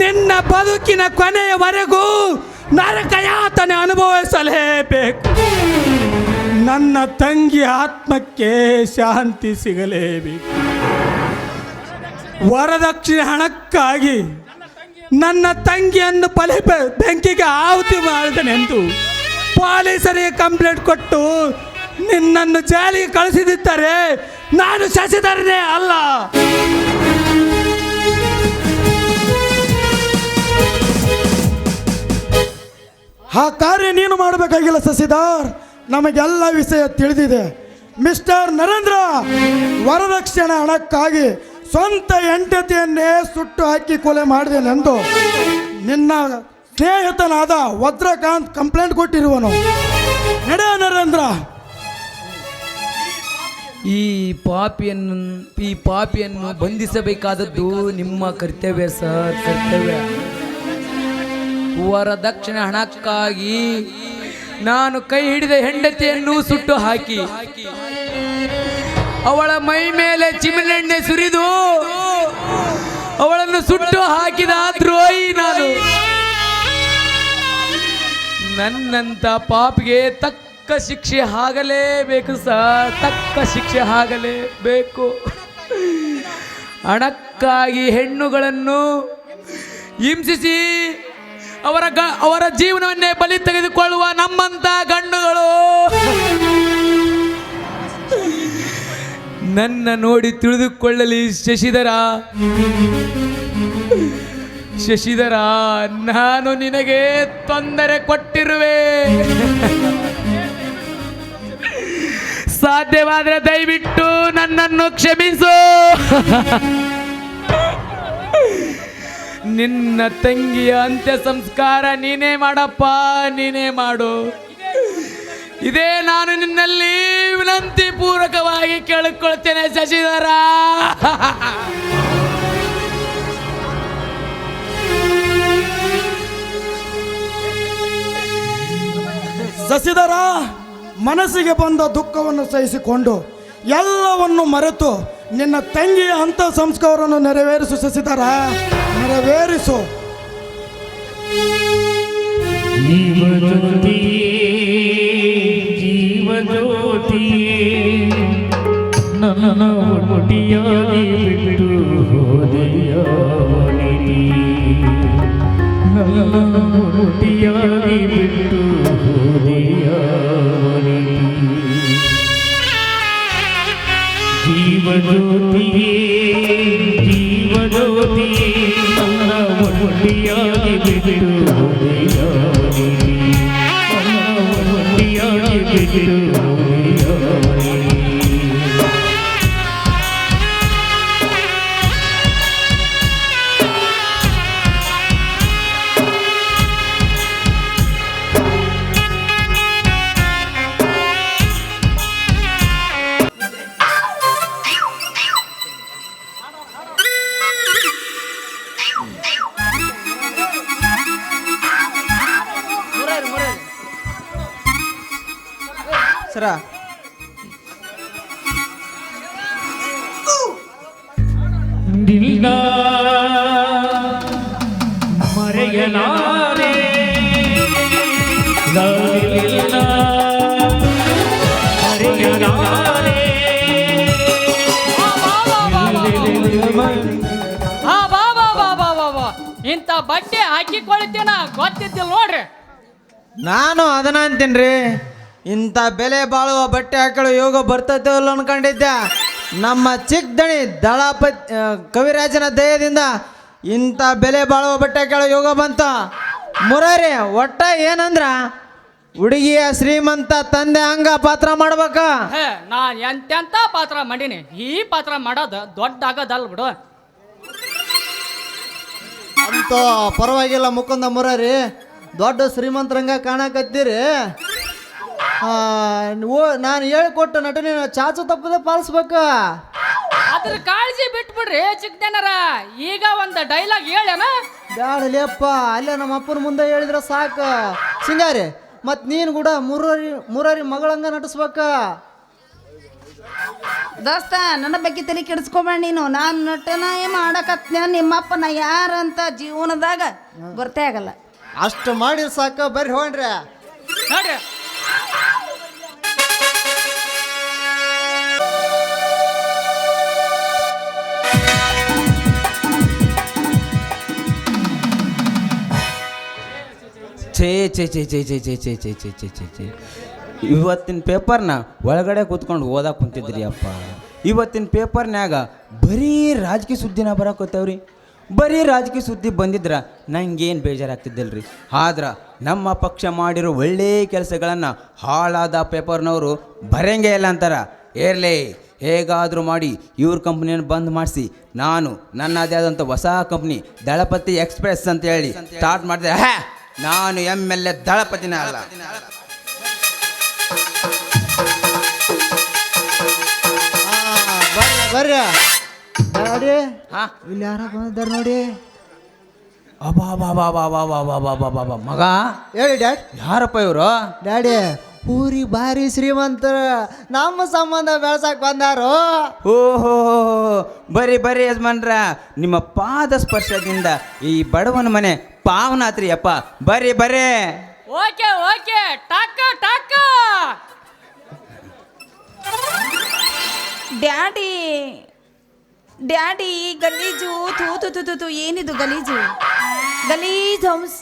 ನಿನ್ನ ಬದುಕಿನ ಕೊನೆಯವರೆಗೂ ನರಕಯಾತನೆ ಅನುಭವಿಸಲೇಬೇಕು. ನನ್ನ ತಂಗಿ ಆತ್ಮಕ್ಕೆ ಶಾಂತಿ ಸಿಗಲೇಬೇಕು. ವರದಕ್ಷಿಣೆ ಹಣಕ್ಕಾಗಿ ನನ್ನ ತಂಗಿಯನ್ನು ಬೆಂಕಿಗೆ ಆಹುತಿ ಮಾಡಿದನೆಂದು ಪೊಲೀಸರಿಗೆ ಕಂಪ್ಲೇಂಟ್ ಕೊಟ್ಟು ನಿನ್ನನ್ನು ಜೈಲಿಗೆ ಕಳಿಸಿದಿದ್ದರೆ ನಾನು ಶಶಿಧರನೇ ಅಲ್ಲ. ಆ ಕಾರ್ಯ ನೀನು ಮಾಡಬೇಕಾಗಿಲ್ಲ ಶಶಿಧರ್, ನಮಗೆಲ್ಲ ವಿಷಯ ತಿಳಿದಿದೆ. ಮಿಸ್ಟರ್ ನರೇಂದ್ರ, ವರದಕ್ಷಿಣೆ ಹಣಕ್ಕಾಗಿ ಸ್ವಂತ ಹೆಂಡತಿಯನ್ನೇ ಸುಟ್ಟು ಹಾಕಿ ಕೊಲೆ ಮಾಡಿದೆನೆಂದು ನಿನ್ನ ಸ್ನೇಹಿತನಾದ ವಜ್ರಕಾಂತ್ ಕಂಪ್ಲೇಂಟ್ ಕೊಟ್ಟಿರುವನು. ನಡೆ ನರೇಂದ್ರ. ಈ ಪಾಪಿಯನ್ನು ಬಂಧಿಸಬೇಕಾದದ್ದು ನಿಮ್ಮ ಕರ್ತವ್ಯ ಸರ್, ಕರ್ತವ್ಯ. ವರದಕ್ಷಿಣೆ ಹಣಕ್ಕಾಗಿ ನಾನು ಕೈ ಹಿಡಿದ ಹೆಂಡತಿಯನ್ನು ಸುಟ್ಟು ಹಾಕಿ ಅವಳ ಮೈ ಮೇಲೆ ಚಿಮಣೆಣ್ಣೆ ಸುರಿದು ಅವಳನ್ನು ಸುಟ್ಟು ಹಾಕಿದ ದ್ರೋಹಿ ನಾನು. ನನ್ನಂತ ಪಾಪಿಗೆ ತಕ್ಕ ಶಿಕ್ಷೆ ಆಗಲೇಬೇಕು ಸರ್, ತಕ್ಕ ಶಿಕ್ಷೆ ಆಗಲೇಬೇಕು. ಹಣಕ್ಕಾಗಿ ಹೆಣ್ಣುಗಳನ್ನು ಹಿಂಸಿಸಿ ಅವರ ಜೀವನವನ್ನೇ ಬಲಿ ತೆಗೆದುಕೊಳ್ಳುವ ನಮ್ಮಂತ ಗಂಡುಗಳು ನನ್ನ ನೋಡಿ ತಿಳಿದುಕೊಳ್ಳಲಿ ಶಶಿಧರ. ಶಶಿಧರ, ನಾನು ನಿನಗೆ ತೊಂದರೆ ಕೊಟ್ಟಿರುವೆ. ಸಾಧ್ಯವಾದರೆ ದಯವಿಟ್ಟು ನನ್ನನ್ನು ಕ್ಷಮಿಸು. ನಿನ್ನ ತಂಗಿಯ ಅಂತ್ಯ ಸಂಸ್ಕಾರ ನೀನೇ ಮಾಡಪ್ಪ, ನೀನೇ ಮಾಡು. ಇದೇ ನಾನು ನಿನ್ನಲ್ಲಿ ವಿನಂತಿ ಪೂರ್ವಕವಾಗಿ ಕೇಳಿಕೊಳ್ತೇನೆ ಶಶಿಧರ. ಶಶಿಧರ, ಮನಸ್ಸಿಗೆ ಬಂದ ದುಃಖವನ್ನು ಸಹಿಸಿಕೊಂಡು ಎಲ್ಲವನ್ನು ಮರೆತು ನಿನ್ನ ತಂಗಿಯ ಅಂಥ ಸಂಸ್ಕಾರವನ್ನು ನೆರವೇರಿಸು ಶಶಿಧರ, ನೆರವೇರಿಸು. ಜೀವಜ್ಯೋತಿಯೇ ನನ್ನ ಒಟ್ಟಿಯಾಗಿ ಬಿಟ್ಟು ಹೋದೆಯಾವನಿನಿ, ನನ್ನ ಒಟ್ಟಿಯಾಗಿ ಬಿಟ್ಟು ಹೋದೆಯಾವನಿನಿ. ಜೀವಜ್ಯೋತಿಯೇ ಜೀವಜ್ಯೋತಿಯೇ ನನ್ನ ಒಟ್ಟಿಯಾಗಿ ಬಿಟ್ಟು ಹೋದೆಯಾವನಿನಿ, ನನ್ನ ಒಟ್ಟಿಯಾಗಿ ಬಿಟ್ಟು ಹೋದೆಯಾವನಿನಿ. ಹೆಸರ ನಿನ್ನ ಮರೆಯಲಾರೆ ನಾನಿಲ್ಲ ಮರೆಯಲಾರೆ ಹಾ ಬಾ ಬಾ ಬಾ ಬಾ ಬಾ ಬಾ ಇಂಥ ಬಟ್ಟೆ ಹಾಕಿಕೊಳ್ತೇನ ಗೊತ್ತಿದ್ದಿಲ್ಲ ನೋಡ್ರಿ. ನಾನು ಅದನ್ನ ಅಂತೀನ್ರಿ, ಇಂಥ ಬೆಲೆ ಬಾಳುವ ಬಟ್ಟೆ ಹಾಕಲು ಯೋಗ ಬರ್ತೈತೆ ಇಲ್ಲ ಅನ್ಕೊಂಡಿದ್ದೆ. ನಮ್ಮ ಚಿಕ್ಕ ದಣಿ ಕವಿರಾಜನ ದಯದಿಂದ ಇಂಥ ಬೆಲೆ ಬಾಳುವ ಬಟ್ಟೆ ಹಾಕಲು ಯೋಗ ಬಂತ. ಮುರಾರಿ ಒಟ್ಟ ಏನಂದ್ರ ಹುಡುಗಿಯ ಶ್ರೀಮಂತ ತಂದೆ ಹಂಗ ಪಾತ್ರ ಮಾಡ್ಬೇಕ. ಹೇ ನಾನ್ ಎಂತೆಂತ ಪಾತ್ರ ಮಾಡೀನಿ, ಈ ಪಾತ್ರ ಮಾಡೋದು ದೊಡ್ಡ ಆಗದಲ್ಲ ಬಿಡು. ಅಂತ ಪರವಾಗಿಲ್ಲ ಮುಕುಂದ ಮುರಾರಿ, ದೊಡ್ಡ ಶ್ರೀಮಂತರಂಗ ಕಾಣಕತ್ತೀರಿ. ನಾನು ಹೇಳಿಕೊಟ್ಟು ನಟನೆ ಚಾಚು ತಪ್ಪದೆ ಪಾಲಿಸ್ಬೇಕ. ಅದ್ರ ಕಾಳಜಿ ಬಿಟ್ಬಿಡ್ರಿ ಚಿಕ್ಕದೇನರ. ಈಗ ಒಂದು ಡೈಲಾಗ್ ಹೇಳ್ಯಾನ. ಬ್ಯಾಡಲೇಪ್ಪ, ಅಲ್ಲೇ ನಮ್ಮ ಅಪ್ಪನ ಮುಂದೆ ಹೇಳಿದ್ರೆ ಸಾಕು. ಸಿಂಗಾರಿ ಮತ್ತು ನೀನು ಕೂಡ ಮುರಾರಿ ಮಗಳಂಗ ನಟಿಸ್ಬೇಕ. ದೋಸ್ತ ನನ್ನ ಬಗ್ಗೆ ತಲೆ ಕೆಡಿಸ್ಕೊಬೇಡ ನೀನು. ನಾನು ನಟನ ಮಾಡಕತ್ನ, ನಿಮ್ಮಪ್ಪನ ಯಾರಂತ ಜೀವನದಾಗ ಬರ್ತೇ ಆಗಲ್ಲ. ಅಷ್ಟು ಮಾಡಿರ್ ಸಾಕ, ಬರ್ರಿ ಹೋಣ್ರಿ. ನೋಡ್ರಿ ಛೇ ಛೇ ಛೇ ಛೇ ಛೇ ಛೇ ಛೇ ಛೇ ಛೇ ಛೇ ಛೇ ಛೇ ಇವತ್ತಿನ ಪೇಪರ್ನ ಒಳಗಡೆ ಕೂತ್ಕೊಂಡು ಓದಕ್ಕೆ ಕುಂತಿದ್ರಿ ಅಪ್ಪ. ಇವತ್ತಿನ ಪೇಪರ್ನ್ಯಾಗ ಬರೀ ರಾಜಕೀಯ ಸುದ್ದಿನ ಬರಕೋತೇವ್ರಿ. ಬರೀ ರಾಜಕೀಯ ಸುದ್ದಿ ಬಂದಿದ್ರ ನಂಗೇನು ಬೇಜಾರಾಗ್ತಿದ್ದಿಲ್ರಿ. ಆದ್ರೆ ನಮ್ಮ ಪಕ್ಷ ಮಾಡಿರೋ ಒಳ್ಳೆ ಕೆಲಸಗಳನ್ನು ಹಾಳಾದ ಪೇಪರ್ನವರು ಬರಂಗೇ ಇಲ್ಲ ಅಂತಾರ. ಇರಲಿ, ಹೇಗಾದರೂ ಮಾಡಿ ಇವ್ರ ಕಂಪ್ನಿಯನ್ನು ಬಂದ್ ಮಾಡಿಸಿ ನಾನು ನನ್ನದೇ ಆದಂಥ ಹೊಸ ಕಂಪ್ನಿ ದಳಪತಿ ಎಕ್ಸ್ಪ್ರೆಸ್ ಅಂತ ಹೇಳಿ ಸ್ಟಾರ್ಟ್ ಮಾಡಿದೆ. ನಾನು MLA ದಳಪತಿನ ಅಲ್ಲ. ಬರ್ರಿ ಡ್ಯಾಡಿ, ಹಾ ಇಲ್ಲಿ ಯಾರ ಬಂದಿದ್ದಾರೆ ನೋಡಿ. ಅಬಾ ಬಾ ಬಾ ಬಾ ಬಾ ಬಾ ಬಾ ಬಾ ಬಾ ಬಾ ಮಗ, ಹೇಳಿ ಡ್ಯಾಡ್. ಯಾರಪ್ಪ ಇವರು? ಡ್ಯಾಡಿ, ಊರಿ ಭಾರಿ ಶ್ರೀಮಂತರ, ನಮ್ಮ ಸಂಬಂಧ ಬೆಳ್ಸಕ್ ಬಂದಾರು. ಓಹೋ, ಬರ್ರಿ ಬರ್ರಿ ಯಜಮಾನ್ರ, ನಿಮ್ಮ ಪಾದ ಸ್ಪರ್ಶದಿಂದ ಈ ಬಡವನ ಮನೆ ಪಾವನಾತ್ರಿ ಅಪ್ಪ. ಬರ್ರಿ ಬರ್ರಿ. Okay okay ಟಾಕ ಟಾಕ. ಡ್ಯಾಡಿ ಡ್ಯಾಡಿ ಗಲೀಜು, ತೂ ತು ತು ತು ತು, ಏನಿದು ಗಲೀಜು ಗಲೀಜು ಹಂಸ್.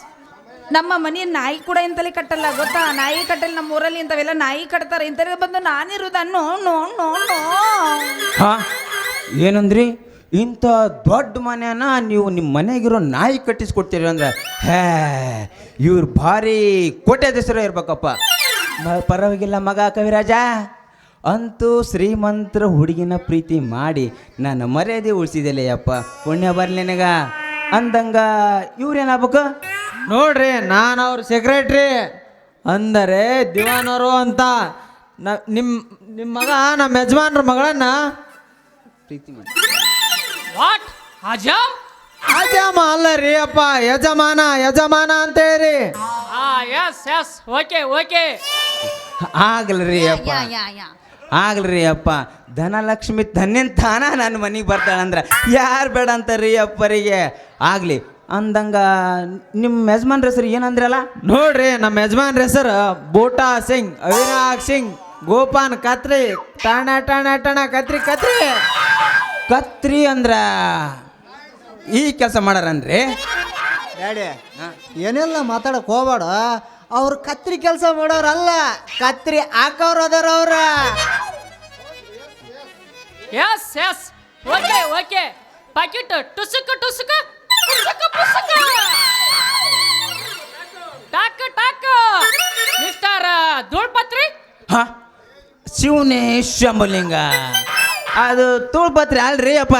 ನಮ್ಮ ಮನೆಯ ನಾಯಿ ಕೂಡ ಇಂತಲೇ ಕಟ್ಟಲ್ಲ ಗೊತ್ತಾ? ನಾಯಿ ಕಟ್ಟಲ್ಲ ನಮ್ಮ ಊರಲ್ಲಿ, ಇಂಥವೆಲ್ಲ ನಾಯಿ ಕಟ್ತಾರೆ. ಇಂಥವ್ರಿಗೆ ಬಂದು ನಾನಿರೋದನ್ನು ನೋ ನೋ ನೋ. ಹಾ ಏನಂದ್ರಿ? ಇಂಥ ದೊಡ್ಡ ಮನೆಯನ್ನ ನೀವು ನಿಮ್ಮ ಮನೆಗಿರೋ ನಾಯಿ ಕಟ್ಟಿಸ್ಕೊಡ್ತೀರಿ ಅಂದ್ರೆ ಹೇ, ಇವ್ರು ಭಾರಿ ಕೋಟ್ಯಾಧೀಶರು ಇರ್ಬೇಕಪ್ಪ. ಪರವಾಗಿಲ್ಲ ಮಗ ಕವಿರಾಜ, ಅಂತೂ ಶ್ರೀಮಂತರ ಹುಡುಗಿನ ಪ್ರೀತಿ ಮಾಡಿ ನನ್ನ ಮರ್ಯಾದೆ ಉಳಿಸಿದೆಲೆ ಅಪ್ಪ. ಪುಣ್ಯ ಬರ್ಲಿ ನಿನಗ. ಅಂದಂಗ ಇವ್ರೇನಾಗ್ಬೇಕು ನೋಡ್ರಿ, ನಾನು ಅವ್ರ ಸೆಕ್ರೆಟ್ರಿ, ಅಂದರೆ ದಿವಾನರು ಅಂತ. ನಿಮ್ಮ ಮಗ ನಮ್ಮ ಯಜಮಾನ್ರ ಮಗಳನ್ನ ಪ್ರೀತಿ ಮಾಡಿ. ವಾಟ್ ಅಜಮ್? ಅಜಮ ಅಲ್ಲ ರೀ ಅಪ್ಪ, ಯಜಮಾನ ಯಜಮಾನ ಅಂತ ಹೇಳಿ. Yes yes okay okay. ಆಗ್ಲ್ರಿ ಅಪ್ಪ, ಆಗ್ಲ್ರಿ ಅಪ್ಪ. ಧನಲಕ್ಷ್ಮಿ ತನ್ನಿಂತಾನ ನನ್ನ ಮನೆಗೆ ಬರ್ತಾಳಂದ್ರೆ ಯಾರು ಬೇಡ ಅಂತಾರ್ರಿ ಅಪ್ಪರಿಗೆ. ಆಗಲಿ ಅಂದಂಗ ನಿಮ್ಮ ಯಜಮಾನ್ರ ಹೆಸರು ಏನಂದ್ರಲ್ಲ? ನೋಡ್ರಿ, ನಮ್ಮ ಯಜಮಾನ್ರ ಹೆಸರು ಬೂಟಾ ಸಿಂಗ್, ಅವಿನಾಶ್ ಸಿಂಗ್, ಗೋಪಾನ್ ಕತ್ರಿ, ಟಣ ಟಣ ಟಣ ಕತ್ರಿ ಕತ್ರಿ. ಕತ್ರಿ ಅಂದ್ರ ಈ ಕೆಲಸ ಮಾಡಾರನ್ರಿ? ಡ್ಯಾಡಿ, ಏನೆಲ್ಲ ಮಾತಾಡಕ್ ಹೋಗ್ಬೇಡ. ಅವ್ರು ಕತ್ರಿ ಕೆಲಸ ಮಾಡೋರಲ್ಲ, ಕತ್ರಿ ಹಾಕೋರು ಅದಾರ ಅವ್ರ. Yes yes okay okay. Pocket ಟುಸುಕ ಟುಸುಕ ಟುಸುಕ ಪುಸುಕ. ಟಾಕ ಟಾಕ. ಮಿಸ್ಟರ್ ಧೂಳ್ಪತ್ರಿ. ಹಾ, ಶಿವನೇ ಶಂಭುಲಿಂಗ. ಅದು ತುಳ್ಪತ್ರಿ ಅಲ್ರಿ ಅಪ್ಪ,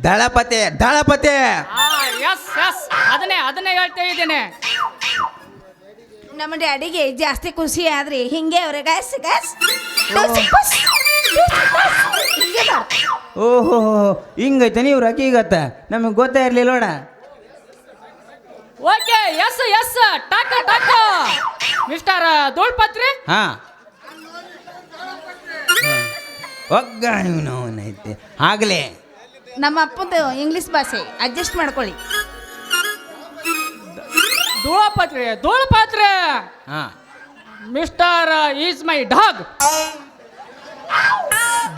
ದಳಪತಿ ದಳಪತಿ. ಎಸ್ ಎಸ್ ಅದನ್ನೇ ಹೇಳ್ತಾ ಇದ್ದೇನೆ. ನಮ್ಮ ಡ್ಯಾಡಿಗೆ ಜಾಸ್ತಿ ಖುಷಿ ಆದ್ರಿ ಹಿಂಗೆ ಅವ್ರೆ ಗ್ಯಾಸ್ ಗ್ಯಾಸ್ ಹಿಂಗೆ ಮಾಡ್ತಾರೆ. ಓಹೋ, ಹಿಂಗೈತೆ ನೀವು ರಕೀಗತ್ತ, ನಮಗೆ ಗೊತ್ತೇ ಇರಲಿಲ್ಲ ನೋಡ. ಓಕೆ ಎಸ್ ಎಸ್ ಟಾಕ ಟಾಕ. ಮಿಸ್ಟರ್ ಧೂಳ್ಪತ್ರಿ. ಹಾ, ಒಗ್ಗ ಇವನವನೈತೆ ಆಗಲೇ ನಮ್ಮ ಅಪ್ಪಂದು ಇಂಗ್ಲಿಷ್ ಭಾಷೆ ಅಡ್ಜಸ್ಟ್ ಮಾಡ್ಕೊಳ್ಳಿ. ಧೂಳಪಾತ್ರೆ ಹಾಂ ಮಿಸ್ಟರ್ ಈಸ್ ಮೈ ಡಾಗ್.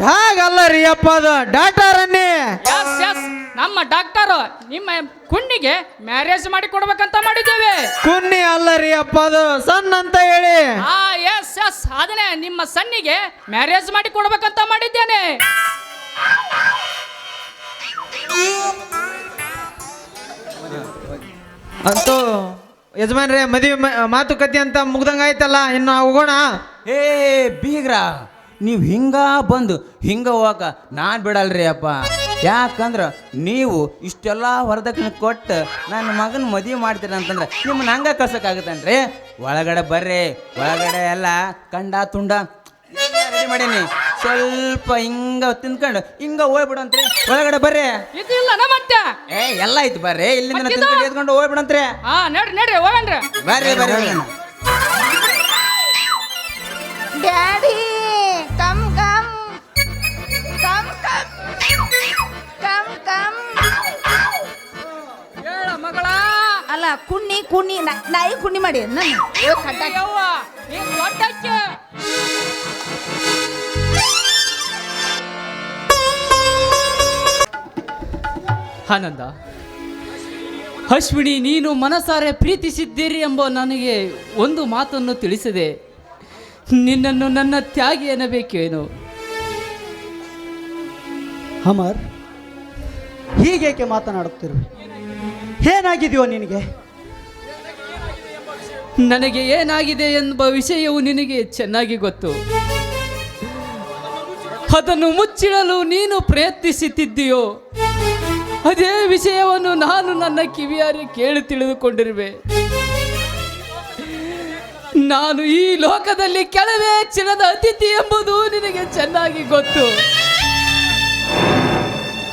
ಢಾಗ್ ಅಲ್ಲ ರೀ ಅಪ್ಪ ಅದು ಡಾಕ್ಟರ್ ಅನ್ನಿ. ಎಸ್ ಎಸ್, ನಮ್ಮ ಡಾಕ್ಟರು ನಿಮ್ಮ ಕುಣ್ಣಿಗೆ ಮ್ಯಾರೇಜ್ ಮಾಡಿ ಕೊಡ್ಬೇಕಂತ ಮಾಡಿದ್ದೇವೆ. ಕುನ್ನಿ ಅಲ್ಲ ರೀ ಅಪ್ಪ ಅದು ಸಣ್ಣ ಅಂತ ಹೇಳಿ. ಎಸ್ ಎಸ್, ಅದನ್ನೇ ನಿಮ್ಮ ಸನ್ನಿಗೆ ಮ್ಯಾರೇಜ್ ಮಾಡಿ ಕೊಡ್ಬೇಕಂತ ಮಾಡಿದ್ದೇನೆ. ಅಂತೂ ಯಜಮಾನ್ರೆ ಮದುವೆ ಮಾತುಕತೆ ಅಂತ ಮುಗ್ದಂಗ ಆಯ್ತಲ್ಲ, ಇನ್ನು ಹೋಗೋಣ. ಏ ಬೀಗ್ರ, ನೀವು ಹಿಂಗ ಬಂದು ಹಿಂಗ ಹೋಗಾಕ ನಾನು ಬಿಡಲ್ರಿ ಅಪ್ಪ. ಯಾಕಂದ್ರೆ ನೀವು ಇಷ್ಟೆಲ್ಲ ವರದಕ್ಷಿಣೆ ಕೊಟ್ಟು ನನ್ನ ಮಗನ ಮದುವೆ ಮಾಡ್ತೀರ ಅಂತಂದ್ರೆ ನಿಮ್ಮನ್ನ ಹಂಗ ಕಳ್ಸೋಕ್ಕಾಗುತ್ತನ್ರಿ. ಒಳಗಡೆ ಬರ್ರಿ, ಒಳಗಡೆ ಎಲ್ಲ ಕಂಡ ತುಂಡ ರೆಡಿ ಮಾಡೀನಿ. ಸ್ವಲ್ಪ ಹಿಂಗ ತಿಂದ್ಕೊಂಡು ಹಿಂಗ ಹೋಗ್ಬಿಡಂತ್ರಿ. ಒಳಗಡೆ ಬರ್ರಿ. ಇದು ಇಲ್ಲ ಮತ್ತೆ ಎಲ್ಲ ಐತಿ ಬರ್ರಿ, ಇಲ್ಲಿಂದ ತಿಂದ್ಕೊಂಡು ಎದ್ಕೊಂಡು ಹೋಗ್ಬಿಡಂತ್ರಿ. ನಡ್ರಿ ಹೋಗಣ್ರಿ. ಬರ್ರಿ ಬರ್ರಿ. Daddy come come come come come come. ಹೇಳ ಮಗಳ. ಅಲ್ಲ ಕುಣ್ಣಿ ನಾಯಿ ಕುಣ್ಣಿ ಮಾಡಿ ನನ್ನ ಯವ್ವ, ನೀನ್ ದೊಡ್ಡಕ್ಕೆ. ಆನಂದ, ಅಶ್ವಿನಿ ನೀನು ಮನಸಾರೆ ಪ್ರೀತಿಸಿದ್ದೀರಿ ಎಂಬ ನನಗೆ ಒಂದು ಮಾತನ್ನು ತಿಳಿಸಿದೆ. ನಿನ್ನನ್ನು ನನ್ನ ತ್ಯಾಗಿ ಎನ್ನಬೇಕೇನು? ಅಮರ್, ಹೀಗೇಕೆ ಮಾತನಾಡುತ್ತಿರು? ಏನಾಗಿದೆಯೋ ನಿನಗೆ? ನನಗೆ ಏನಾಗಿದೆ ಎಂಬ ವಿಷಯವು ನಿನಗೆ ಚೆನ್ನಾಗಿ ಗೊತ್ತು. ಅದನ್ನು ಮುಚ್ಚಿಡಲು ನೀನು ಪ್ರಯತ್ನಿಸುತ್ತಿದ್ದೀಯೋ ಅದೇ ವಿಷಯವನ್ನು ನಾನು ನನ್ನ ಕಿವಿಯಾರಿ ಕೇಳಿ ತಿಳಿದುಕೊಂಡಿರುವೆ. ನಾನು ಈ ಲೋಕದಲ್ಲಿ ಕೆಲವೇ ಕ್ಷಣದ ಅತಿಥಿ ಎಂಬುದು ನಿನಗೆ ಚೆನ್ನಾಗಿ ಗೊತ್ತು.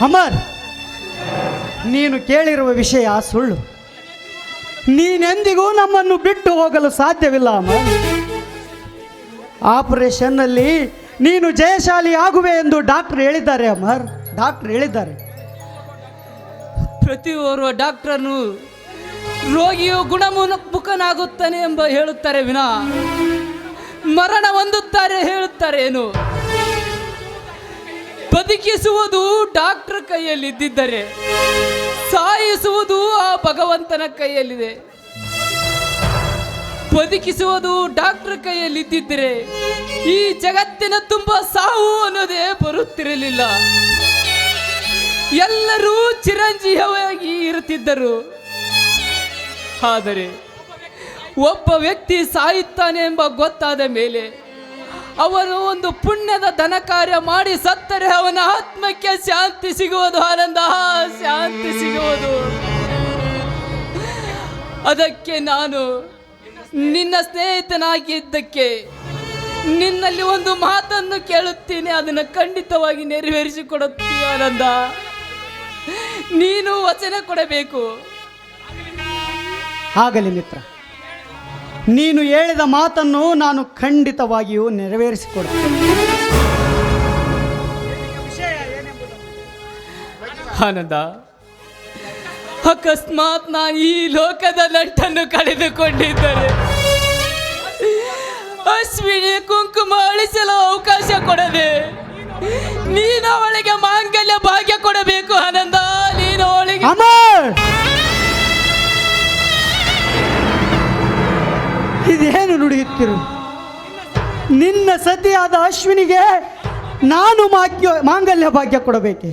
ಅಮರ್, ನೀನು ಕೇಳಿರುವ ವಿಷಯ ಸುಳ್ಳು. ನೀನೆಂದಿಗೂ ನಮ್ಮನ್ನು ಬಿಟ್ಟು ಹೋಗಲು ಸಾಧ್ಯವಿಲ್ಲ ಅಮರ್. ಆಪರೇಷನ್ನಲ್ಲಿ ನೀನು ಜಯಶಾಲಿ ಆಗುವೆ ಎಂದು ಡಾಕ್ಟರ್ ಹೇಳಿದ್ದಾರೆ ಅಮರ್, ಡಾಕ್ಟರ್ ಹೇಳಿದ್ದಾರೆ. ಪ್ರತಿಯೊಬ್ಬರು ಡಾಕ್ಟರನ್ನು ರೋಗಿಯು ಗುಣಮುಖನಾಗುತ್ತಾನೆ ಎಂಬ ಹೇಳುತ್ತಾರೆ ವಿನಾ ಮರಣ ಹೊಂದುತ್ತಾರೆ ಹೇಳುತ್ತಾರೆ ಏನು? ಬದುಕಿಸುವುದು ಡಾಕ್ಟರ್ ಕೈಯಲ್ಲಿದ್ದರೆ ಸಾಯಿಸುವುದು ಆ ಭಗವಂತನ ಕೈಯಲ್ಲಿದೆ. ಬದುಕಿಸುವುದು ಡಾಕ್ಟರ್ ಕೈಯಲ್ಲಿದ್ದರೆ ಈ ಜಗತ್ತಿನ ತುಂಬ ಸಾವು ಅನ್ನೋದೇ ಬರುತ್ತಿರಲಿಲ್ಲ. ಎಲ್ಲರೂ ಚಿರಂಜೀವಿಯಾಗಿ ಇರುತ್ತಿದ್ದರು. ಆದರೆ ಒಬ್ಬ ವ್ಯಕ್ತಿ ಸಾಯುತ್ತಾನೆ ಎಂಬ ಗೊತ್ತಾದ ಮೇಲೆ ಅವನು ಒಂದು ಪುಣ್ಯದ ಧನ ಕಾರ್ಯ ಮಾಡಿ ಸತ್ತರೆ ಅವನ ಆತ್ಮಕ್ಕೆ ಶಾಂತಿ ಸಿಗುವುದು. ಆನಂದ, ಶಾಂತಿ ಸಿಗುವುದು. ಅದಕ್ಕೆ ನಾನು ನಿನ್ನ ಸ್ನೇಹಿತನಾಗಿದ್ದಕ್ಕೆ ನಿನ್ನಲ್ಲಿ ಒಂದು ಮಾತನ್ನು ಕೇಳುತ್ತೀನಿ, ಅದನ್ನು ಖಂಡಿತವಾಗಿ ನೆರವೇರಿಸಿಕೊಡುತ್ತೀಯ ಆನಂದ. ನೀನು ವಚನ ಕೊಡಬೇಕು. ಆಗಲಿ ಮಿತ್ರ, ನೀನು ಹೇಳಿದ ಮಾತನ್ನು ನಾನು ಖಂಡಿತವಾಗಿಯೂ ನೆರವೇರಿಸಿಕೊಡುತ್ತೇನೆ. ಆನಂದ, ಅಕಸ್ಮಾತ್ ನಾನು ಈ ಲೋಕದ ನಂಟನ್ನು ಕಳೆದುಕೊಂಡಿದ್ದರೆ ಅಶ್ವಿನಿ ಕುಂಕುಮ ಅಳಿಸಲು ಅವಕಾಶ ಕೊಡದೆ ನೀನು ಅವಳಿಗೆ ಮಾಂಗಲ್ಯ ಭಾಗ್ಯ ಕೊಡಬೇಕು. ಆನಂದ, ನೀನು ಅವಳಿಗೆ ಇದೇನು ನುಡಿಯುತ್ತಿರು? ನಿನ್ನ ಸತಿಯಾದ ಅಶ್ವಿನಿಗೆ ನಾನು ಮಾಂಗಲ್ಯ ಭಾಗ್ಯ ಕೊಡಬೇಕೆ?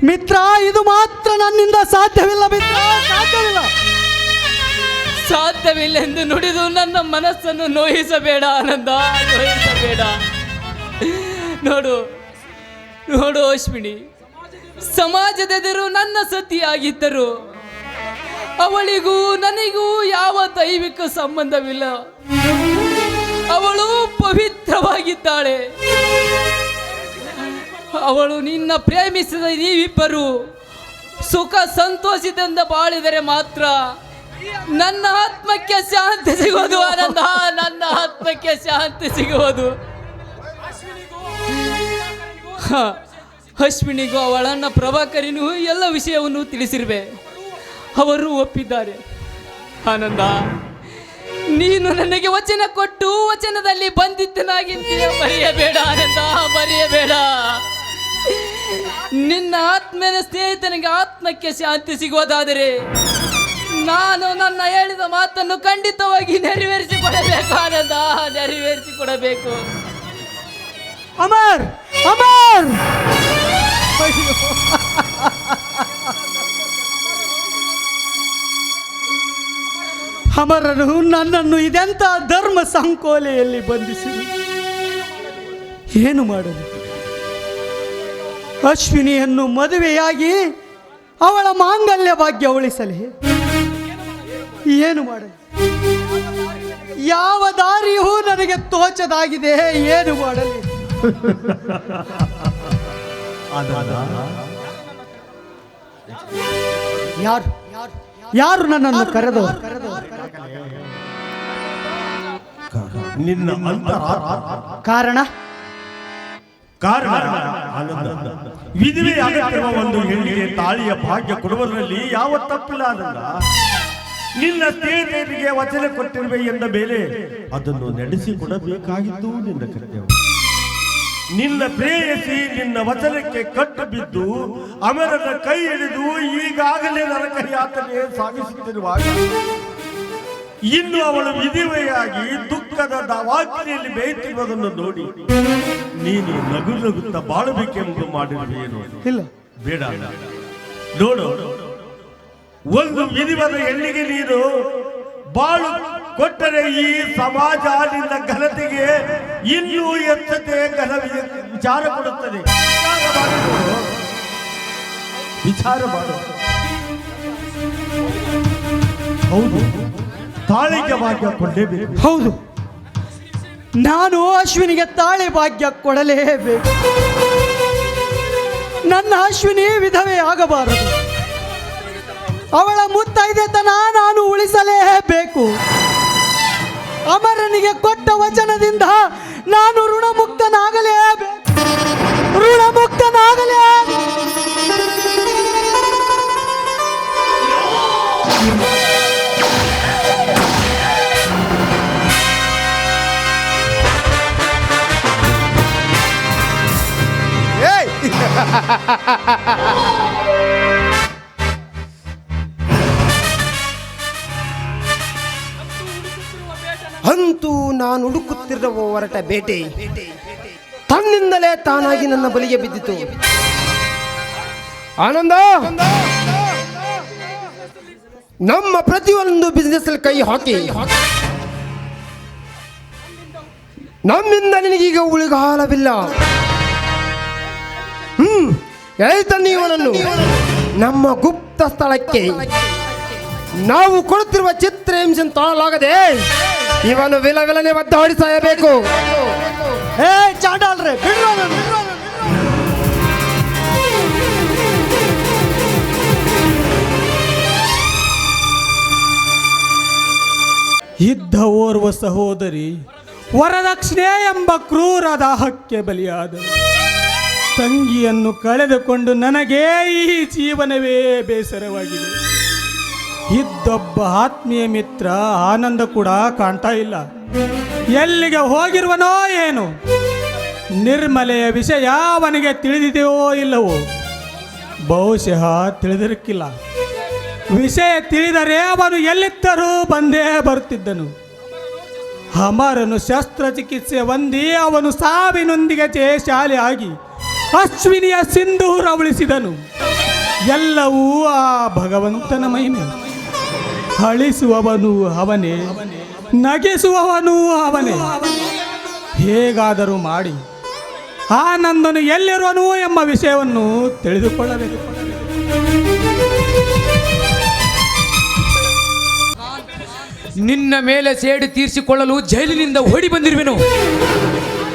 ಮಿತ್ರ, ಇದು ಮಾತ್ರ ನನ್ನಿಂದ ಸಾಧ್ಯವಿಲ್ಲ ಮಿತ್ರ, ಸಾಧ್ಯವಿಲ್ಲ. ಸಾಧ್ಯವಿಲ್ಲ ಎಂದು ನುಡಿದು ನನ್ನ ಮನಸ್ಸನ್ನು ನೋಯಿಸಬೇಡ ಆನಂದ, ನೋಯಿಸಬೇಡ. ನೋಡು ನೋಡು ಅಶ್ವಿನಿ, ಸಮಾಜದೆದುರು ನನ್ನ ಸತಿಯಾಗಿದ್ದರು ಅವಳಿಗೂ ನನಗೂ ಯಾವ ದೈವಿಕ ಸಂಬಂಧವಿಲ್ಲ. ಅವಳು ಪವಿತ್ರವಾಗಿದ್ದಾಳೆ. ಅವಳು ನಿನ್ನ ಪ್ರೇಮಿಸಿದ ನೀವಿಬ್ಬರು ಸುಖ ಸಂತೋಷದಿಂದ ಬಾಳಿದರೆ ಮಾತ್ರ ನನ್ನ ಆತ್ಮಕ್ಕೆ ಶಾಂತಿ ಸಿಗುವುದು ಆನಂದ, ನನ್ನ ಆತ್ಮಕ್ಕೆ ಶಾಂತಿ ಸಿಗುವುದು. ಅಶ್ವಿನಿಗೂ ಅವಳನ್ನ ಪ್ರಭಾಕರಿನೂ ಎಲ್ಲ ವಿಷಯವನ್ನು ತಿಳಿಸಿರುವೆ. ಅವರು ಒಪ್ಪಿದ್ದಾರೆ. ಆನಂದ, ನೀನು ನನಗೆ ವಚನ ಕೊಟ್ಟು ವಚನದಲ್ಲಿ ಬಂದಿದ್ದನಾಗಿದ್ದೀಯ, ಮರೆಯಬೇಡ ಆನಂದ, ಮರೆಯಬೇಡ. ನಿನ್ನ ಆತ್ಮನ ಸ್ನೇಹಿತನಿಗೆ ಆತ್ಮಕ್ಕೆ ಶಾಂತಿ ಸಿಗುವುದಾದರೆ ನಾನು ನನ್ನ ಹೇಳಿದ ಮಾತನ್ನು ಖಂಡಿತವಾಗಿ ನೆರವೇರಿಸಿಕೊಡಬೇಕು ಆನಂದ, ನೆರವೇರಿಸಿಕೊಡಬೇಕು. ಅಮರ್, ಅಮರ್, ಅಮರನು ನನ್ನನ್ನು ಇದೆಂಥ ಧರ್ಮ ಸಂಕೋಲೆಯಲ್ಲಿ ಬಂಧಿಸಿರು. ಏನು ಮಾಡಲು? ಅಶ್ವಿನಿಯನ್ನು ಮದುವೆಯಾಗಿ ಅವಳ ಮಾಂಗಲ್ಯ ಭಾಗ್ಯ ಉಳಿಸಲಿ. ಏನು ಮಾಡಲಿ? ಯಾವ ದಾರಿಯೂ ನನಗೆ ತೋಚದಾಗಿದೆ. ಏನು ಮಾಡಲಿ? ಯಾರು ಯಾರು ನನ್ನನ್ನು ಕರೆದು ನಿನ್ನ ಕಾರಣ ವಿಧವೆಯಾಗುತ್ತಿರುವ ಒಂದು ಹೆಣ್ಣಿಗೆ ತಾಳಿಯ ಭಾಗ್ಯ ಕೊಡುವುದರಲ್ಲಿ ಯಾವ ತಪ್ಪಿಲ್ಲ. ಅದಲ್ಲ, ನಿನ್ನ ಸ್ನೇಹಿತರಿಗೆ ವಚನ ಕೊಟ್ಟಿರುವೆ ಎಂದ ಮೇಲೆ ಅದನ್ನು ನಡೆಸಿಕೊಡಬೇಕಾಗಿದ್ದು ನಿನ್ನ ಕರ್ತವ್ಯ. ನಿನ್ನ ಪ್ರೇಯಸಿ ನಿನ್ನ ವಚನಕ್ಕೆ ಕಟ್ಟು ಬಿದ್ದು ಅಮರನ ಕೈ ಹಿಡಿದು ಈಗಾಗಲೇ ನರಕ ಯಾತನೆ ಸಾಗಿಸುತ್ತಿರುವಾಗ ಇನ್ನು ಅವಳು ವಿಧವೆಯಾಗಿ ದುಃಖದ ದವಾಖಾನೆಯಲ್ಲಿ ಬೇಯುತ್ತಿರುವುದನ್ನು ನೋಡಿ ನೀನು ನಗು ನಗುತ್ತಾ ಬಾಳಬೇಕೆಂದು ಮಾಡಿರುವೇನು? ಇಲ್ಲ, ಬೇಡ. ನೋಡು, ಒಂದು ವಿಧಿವಾದ ಹೆಣ್ಣಿಗೆ ನೀನು ಬಾಳು ಕೊಟ್ಟರೆ ಈ ಸಮಾಜ ನಿನ್ನ ಘನತೆಗೆ ಇನ್ನೂ ಎತ್ತತೆ ವಿಚಾರ ಕೊಡುತ್ತದೆ. ವಿಚಾರ ಮಾಡು. ಹೌದು, ತಾಳಿಗೆ ಭಾಗ್ಯ ಕೊಡಲೇಬೇಕು. ಹೌದು, ನಾನು ಅಶ್ವಿನಿಗೆ ತಾಳಿ ಭಾಗ್ಯ ಕೊಡಲೇಬೇಕು. ನನ್ನ ಅಶ್ವಿನಿ ವಿಧವೆ ಆಗಬಾರದು. ಅವಳ ಮುತ್ತೈದೆತನ ನಾನು ಉಳಿಸಲೇಬೇಕು. ಅಮರನಿಗೆ ಕೊಟ್ಟ ವಚನದಿಂದ ನಾನು ಋಣಮುಕ್ತನಾಗಲೇಬೇಕು. ಋಣಮುಕ್ತನಾಗಲೇಬೇಕು. ಅಂತೂ ನಾನು ಹುಡುಕುತ್ತಿರುವ ಹೊರಟ ಬೇಟೆ ತನ್ನಿಂದಲೇ ತಾನಾಗಿ ನನ್ನ ಬಲಿಗೆ ಬಿದ್ದಿತು. ಆನಂದ, ನಮ್ಮ ಪ್ರತಿಯೊಂದು ಬಿಸ್ನೆಸ್ ಕೈ ಹಾಕಿ ನಮ್ಮಿಂದ ನಿನಗೀಗ ಉಳಿಗಾಲವಿಲ್ಲ. ಹೇಳ್ತಾನೀವನನ್ನು ನಮ್ಮ ಗುಪ್ತ ಸ್ಥಳಕ್ಕೆ ನಾವು ಕೊಡುತ್ತಿರುವ ಚಿತ್ರಹಿಂಸೆಯನ್ನು ತಾಳಲಾಗದೆ ಇವನು ವಿಲವಿಲನೆ ಒದ್ದಾಡಿ ಸಾಯಬೇಕು. ಏ ಚಾಂಡಾಲ್ರೆ, ಬಿಡ್ರೋ ನನ್ನ. ಇದ್ದ ಓರ್ವ ಸಹೋದರಿ ವರದಕ್ಷಿಣೆ ಎಂಬ ಕ್ರೂರ ದಾಹಕ್ಕೆ ಬಲಿಯಾದರು. ತಂಗಿಯನ್ನು ಕಳೆದುಕೊಂಡು ನನಗೆ ಈ ಜೀವನವೇ ಬೇಸರವಾಗಿದೆ. ಇದ್ದೊಬ್ಬ ಆತ್ಮೀಯ ಮಿತ್ರ ಆನಂದ ಕೂಡ ಕಾಣ್ತಾ ಇಲ್ಲ. ಎಲ್ಲಿಗೆ ಹೋಗಿರುವನೋ ಏನು? ನಿರ್ಮಲೆಯ ವಿಷಯ ಅವನಿಗೆ ತಿಳಿದಿದೆಯೋ ಇಲ್ಲವೋ? ಬಹುಶಃ ತಿಳಿದಿರಕ್ಕಿಲ್ಲ. ವಿಷಯ ತಿಳಿದರೆ ಅವನು ಎಲ್ಲಿದ್ದರೂ ಬಂದೇ ಬರುತ್ತಿದ್ದನು. ಅಮರನು ಶಸ್ತ್ರಚಿಕಿತ್ಸೆ ಹೊಂದಿ ಅವನು ಸಾವಿನೊಂದಿಗೆ ಜಯಶಾಲಿ ಆಗಿ ಅಶ್ವಿನಿಯ ಸಿಂಧೂರ ಉಳಿಸಿದನು. ಎಲ್ಲವೂ ಆ ಭಗವಂತನ ಮಹಿಮೆ. ಅಳಿಸುವವನು ಅವನೇ, ನಗಿಸುವವನು ಅವನೇ. ಹೇಗಾದರೂ ಮಾಡಿ ಆನಂದನು ಎಲ್ಲಿರುವನು ಎಂಬ ವಿಷಯವನ್ನು ತಿಳಿದುಕೊಳ್ಳಬೇಕು. ನಿನ್ನ ಮೇಲೆ ಸೇಡು ತೀರಿಸಿಕೊಳ್ಳಲು ಜೈಲಿನಿಂದ ಓಡಿ ಬಂದಿರುವೆನು.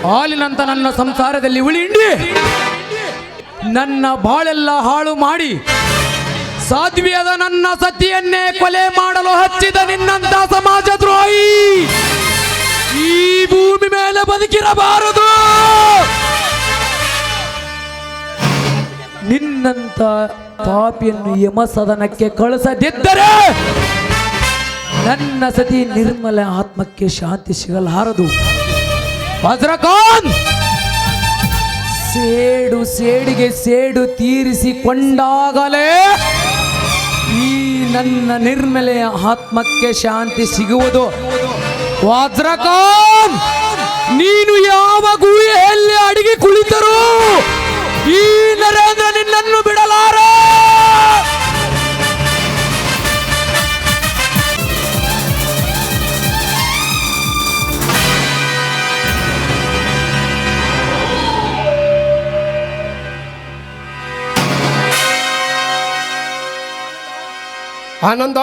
ಹಾಲಿನಂತ ನನ್ನ ಸಂಸಾರದಲ್ಲಿ ಉಳಿಂಡಿ ನನ್ನ ಬಾಳೆಲ್ಲ ಹಾಳು ಮಾಡಿ ಸಾಧ್ವಿಯಾದ ನನ್ನ ಸತಿಯನ್ನೇ ಕೊಲೆ ಮಾಡಲು ಹಚ್ಚಿದ ನಿನ್ನಂತ ಸಮಾಜ ದ್ರೋಹಿ ಈ ಭೂಮಿ ಮೇಲೆ ಬದುಕಿರಬಾರದು. ನಿನ್ನಂತ ಪಾಪಿಯನ್ನು ಯಮಸದನಕ್ಕೆ ಕಳಿಸದಿದ್ದರೆ ನನ್ನ ಸತಿ ನಿರ್ಮಲ ಆತ್ಮಕ್ಕೆ ಶಾಂತಿ ಸಿಗಲಾರದು. ವಜ್ರಕಾನ್, ಸೇಡಿಗೆ ಸೇಡು ತೀರಿಸಿಕೊಂಡಾಗಲೇ ಈ ನನ್ನ ನಿರ್ಮಲೆಯ ಆತ್ಮಕ್ಕೆ ಶಾಂತಿ ಸಿಗುವುದು. ವಜ್ರಕಾನ್, ನೀನು ಯಾವ ಗುಹೆಯಲ್ಲಿ ಅಡಿಗೆ ಕುಳಿತರೂ ಈ ನರೇಂದ್ರ ನಿನ್ನನ್ನು ಬಿಡಲಾರ. ಆನಂದ,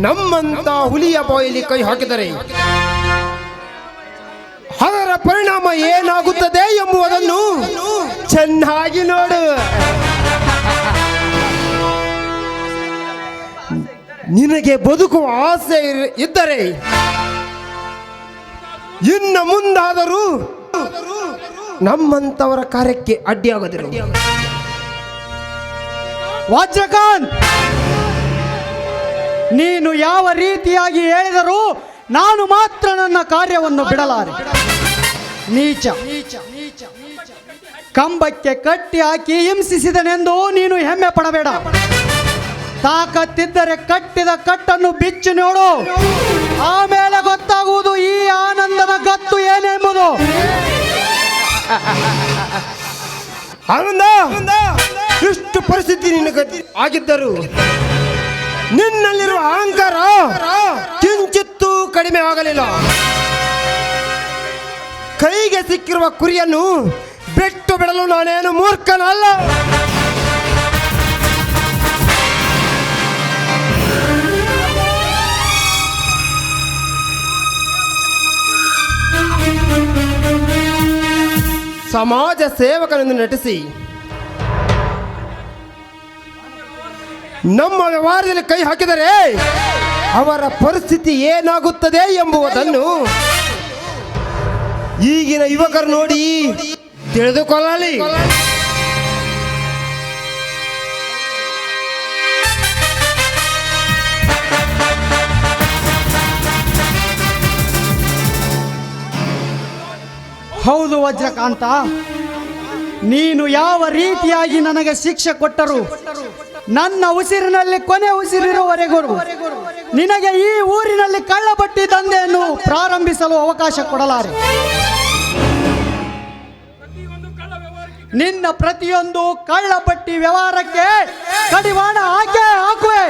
ನಮ್ಮಂತ ಹುಲಿಯ ಬಾಯಲ್ಲಿ ಕೈ ಹಾಕಿದರೆ ಅದರ ಪರಿಣಾಮ ಏನಾಗುತ್ತದೆ ಎಂಬುದನ್ನು ಚೆನ್ನಾಗಿ ನೋಡು. ನಿನಗೆ ಬದುಕುವ ಆಸೆ ಇದ್ದರೆ ಇನ್ನು ಮುಂದಾದರೂ ನಮ್ಮಂತವರ ಕಾರ್ಯಕ್ಕೆ ಅಡ್ಡಿಯಾಗದಿರು. ವಜ್ರಕಾಂತ್, ನೀನು ಯಾವ ರೀತಿಯಾಗಿ ಹೇಳಿದರೂ ನಾನು ಮಾತ್ರ ನನ್ನ ಕಾರ್ಯವನ್ನು ಬಿಡಲಾರೆ. ನೀಚ, ಕಂಬಕ್ಕೆ ಕಟ್ಟಿ ಹಾಕಿ ಹಿಂಸಿಸಿದನೆಂದು ನೀನು ಹೆಮ್ಮೆ ಪಡಬೇಡ. ತಾಕತ್ತಿದ್ದರೆ ಕಟ್ಟಿದ ಕಟ್ಟನ್ನು ಬಿಚ್ಚಿ ನೋಡು, ಆಮೇಲೆ ಗೊತ್ತಾಗುವುದು ಈ ಆನಂದನ ಗತ್ತು ಏನೆಂಬುದು. ಆನಂದ, ಇಷ್ಟು ಪರಿಸ್ಥಿತಿ ನಿನಗೆ ಆಗಿದ್ದರು ನಿನ್ನಲ್ಲಿರುವ ಅಹಂಕಾರ ಕಿಂಚಿತ್ತೂ ಕಡಿಮೆ ಆಗಲಿಲ್ಲ. ಕೈಗೆ ಸಿಕ್ಕಿರುವ ಕುರಿಯನ್ನು ಬಿಟ್ಟು ಬಿಡಲು ನಾನೇನು ಮೂರ್ಖನಲ್ಲ. ಸಮಾಜ ಸೇವಕನೆಂದು ನಟಿಸಿ ನಮ್ಮ ವ್ಯವಹಾರದಲ್ಲಿ ಕೈ ಹಾಕಿದರೆ ಅವರ ಪರಿಸ್ಥಿತಿ ಏನಾಗುತ್ತದೆ ಎಂಬುದನ್ನು ಈಗಿನ ಯುವಕರು ನೋಡಿ ತಿಳಿದುಕೊಳ್ಳಲಿ. ಹೌದು ವಜ್ರಕಾಂತ, ನೀನು ಯಾವ ರೀತಿಯಾಗಿ ನನಗೆ ಶಿಕ್ಷೆ ಕೊಟ್ಟರು ನನ್ನ ಉಸಿರಿನಲ್ಲಿ ಕೊನೆ ಉಸಿರಿರುವವರೆಗೂ ನಿನಗೆ ಈ ಊರಿನಲ್ಲಿ ಕಳ್ಳಬಟ್ಟಿ ದಂಧೆಯನ್ನು ಪ್ರಾರಂಭಿಸಲು ಅವಕಾಶ ಕೊಡಲಾರೆ. ನಿನ್ನ ಪ್ರತಿಯೊಂದು ಕಳ್ಳಬಟ್ಟಿ ವ್ಯವಹಾರಕ್ಕೆ ಕಡಿವಾಣ ಹಾಕುವೆ.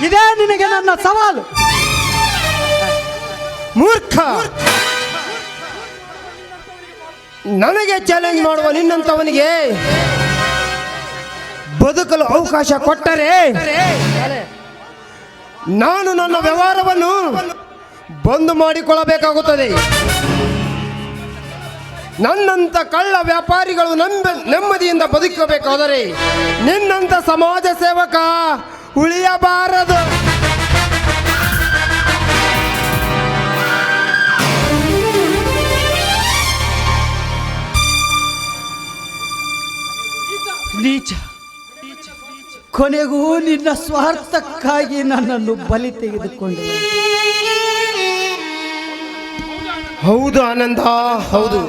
ಇದೇ ನಿನಗೆ ನನ್ನ ಸವಾಲು. ಮೂರ್ಖ, ನನಗೆ ಚಾಲೆಂಜ್ ಮಾಡುವ ನಿನ್ನಂತವನಿಗೆ ಬದುಕಲು ಅವಕಾಶ ಕೊಟ್ಟರೆ ನಾನು ನನ್ನ ವ್ಯವಹಾರವನ್ನು ಬಂದ್ ಮಾಡಿಕೊಳ್ಳಬೇಕಾಗುತ್ತದೆ. ನನ್ನಂತ ಕಳ್ಳ ವ್ಯಾಪಾರಿಗಳು ನೆಮ್ಮದಿಯಿಂದ ಬದುಕಬೇಕಾದರೆ ನಿನ್ನಂತ ಸಮಾಜ ಸೇವಕ ಉಳಿಯಬಾರದು. ನೀಚ, ಕೊನೆಗೂ ನಿನ್ನ ಸ್ವಾರ್ಥಕ್ಕಾಗಿ ನನ್ನನ್ನು ಬಲಿ ತೆಗೆದುಕೊಂಡೆ. ಹೌದು ಆನಂದ, ಹೌದು.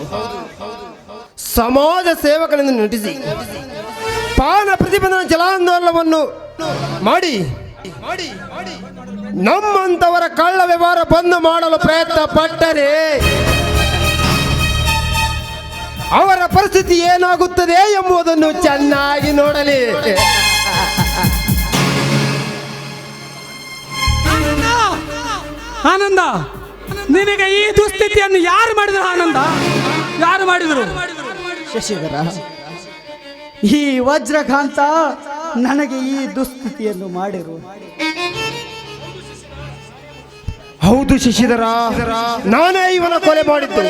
ಸಮಾಜ ಸೇವಕನೆಂದು ನಟಿಸಿ ಪಾನ ಪ್ರತಿಬಂಧನ ಜಲಾಂದೋಲನವನ್ನು ಮಾಡಿ ನಮ್ಮಂತವರ ಕಳ್ಳ ವ್ಯವಹಾರ ಬಂದ್ ಮಾಡಲು ಪ್ರಯತ್ನ ಪಟ್ಟರೆ ಅವರ ಪರಿಸ್ಥಿತಿ ಏನಾಗುತ್ತದೆ ಎಂಬುದನ್ನು ಚೆನ್ನಾಗಿ ನೋಡಲಿ. ಆನಂದ, ನಿನಗೆ ಈ ದುಸ್ಥಿತಿಯನ್ನು ಯಾರು ಮಾಡಿದ್ರು? ಆನಂದ, ಯಾರು ಮಾಡಿದ್ರು? ಶಶಿಧರ, ಈ ವಜ್ರಕಾಂತ ನನಗೆ ಈ ದುಸ್ಥಿತಿಯನ್ನು ಮಾಡಿರು. ಹೌದು ಶಶಿಧರ, ನಾನೇ ಇವನ ಕೊಲೆ ಮಾಡಿದ್ದೆ.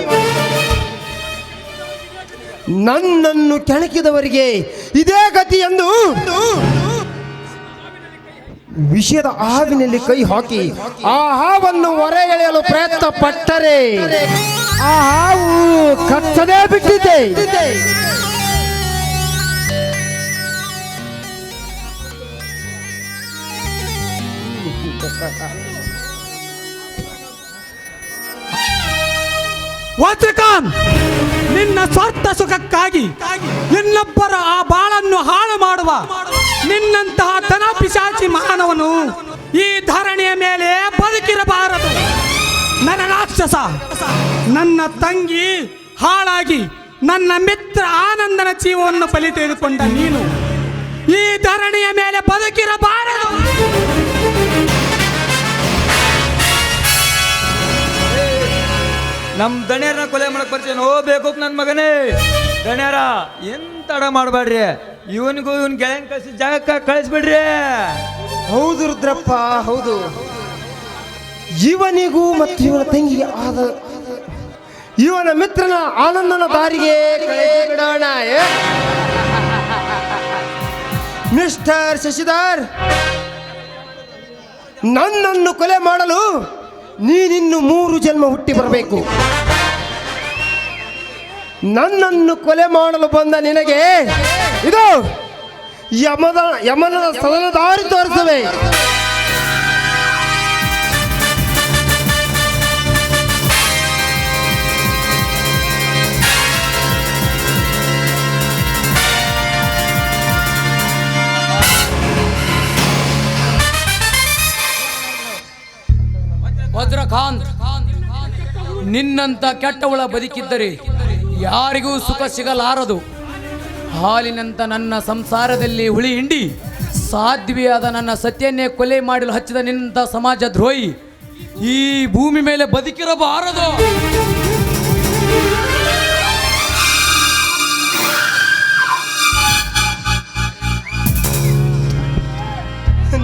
ನನ್ನನ್ನು ಕೆಣಕಿದವರಿಗೆ ಇದೇ ಗತಿ ಎಂದು ವಿಷಯದ ಹಾವಿನಲ್ಲಿ ಕೈ ಹಾಕಿ ಆ ಹಾವನ್ನು ಹೊರ ಎಳೆಯಲು ಪ್ರಯತ್ನ ಪಟ್ಟರೆ ಆ ಹಾವು ಕಚ್ಚದೇ ಬಿಟ್ಟಿದೆ. ವಜ್ರಕಾಂತ್, ನಿನ್ನ ಸ್ವಾರ್ಥ ಸುಖಕ್ಕಾಗಿ ಇನ್ನೊಬ್ಬರ ಆ ಬಾಳನ್ನು ಹಾಳು ಮಾಡುವ ನಿನ್ನಂತಹ ಧನಪಿಶಾಚಿ ಮಾನವನು ಈ ಧರಣಿಯ ಮೇಲೆ ಬದುಕಿರಬಾರದು. ನನ್ನ ರಾಕ್ಷಸ, ನನ್ನ ತಂಗಿ ಹಾಳಾಗಿ ನನ್ನ ಮಿತ್ರ ಆನಂದನ ಜೀವವನ್ನು ಬಲಿ ತೆಗೆದುಕೊಂಡ ನೀನು ಈ ಧರಣಿಯ ಮೇಲೆ ಬದುಕಿರಬಾರದು. ನಮ್ಮ ದಣ್ಯರನ್ನ ಕೊಲೆ ಮಾಡಕ್ ಬರ್ತೀನಿ. ಹೋಗ್ಬೇಕು ನನ್ನ ಮಗನೇ. ದಣ್ಯರ ಎಂತ ತಡ ಮಾಡಬೇಡ್ರಿ. ಇವನಿಗೂ ಇವನ್ ಗೆಳೆಯನ್ ಕಳಿಸಿ ಜಾಗಕ್ಕೆ ಕಳಿಸ್ಬಿಡ್ರಿ. ಹೌದು ರುದ್ರಪ್ಪ, ಹೌದು. ಇವನಿಗೂ ಮತ್ತು ಇವನ ತಂಗಿಗೆ ಆದ ಇವನ ಮಿತ್ರನ ಆನಂದನ ದಾರಿಗೆ ಕಳಿಸಿಬಿಡೋಣ. ಮಿಸ್ಟರ್ ಶಶಿಧರ್, ನನ್ನನ್ನು ಕೊಲೆ ಮಾಡಲು ನೀನಿನ್ನು 3 ಜನ್ಮ ಹುಟ್ಟಿ ಬರಬೇಕು. ನನ್ನನ್ನು ಕೊಲೆ ಮಾಡಲು ಬಂದ ನಿನಗೆ ಇದು ಯಮನ ಸದನ ದಾರಿ ತೋರಿಸುವೆ. ವಜ್ರಕಾಂತ್, ನಿನ್ನಂತ ಕೆಟ್ಟವಳ ಬದುಕಿದ್ದರೆ ಯಾರಿಗೂ ಸುಖ ಸಿಗಲಾರದು. ಹಾಲಿನಂತ ನನ್ನ ಸಂಸಾರದಲ್ಲಿ ಹುಳಿ ಹಿಂಡಿ ಸಾಧ್ಯವೇ ಆದ ನನ್ನ ಸತ್ಯನ್ನೇ ಕೊಲೆ ಮಾಡಲು ಹಚ್ಚಿದ ನಿನ್ನಂತ ಸಮಾಜ ದ್ರೋಹಿ ಈ ಭೂಮಿ ಮೇಲೆ ಬದುಕಿರಬಾರದು.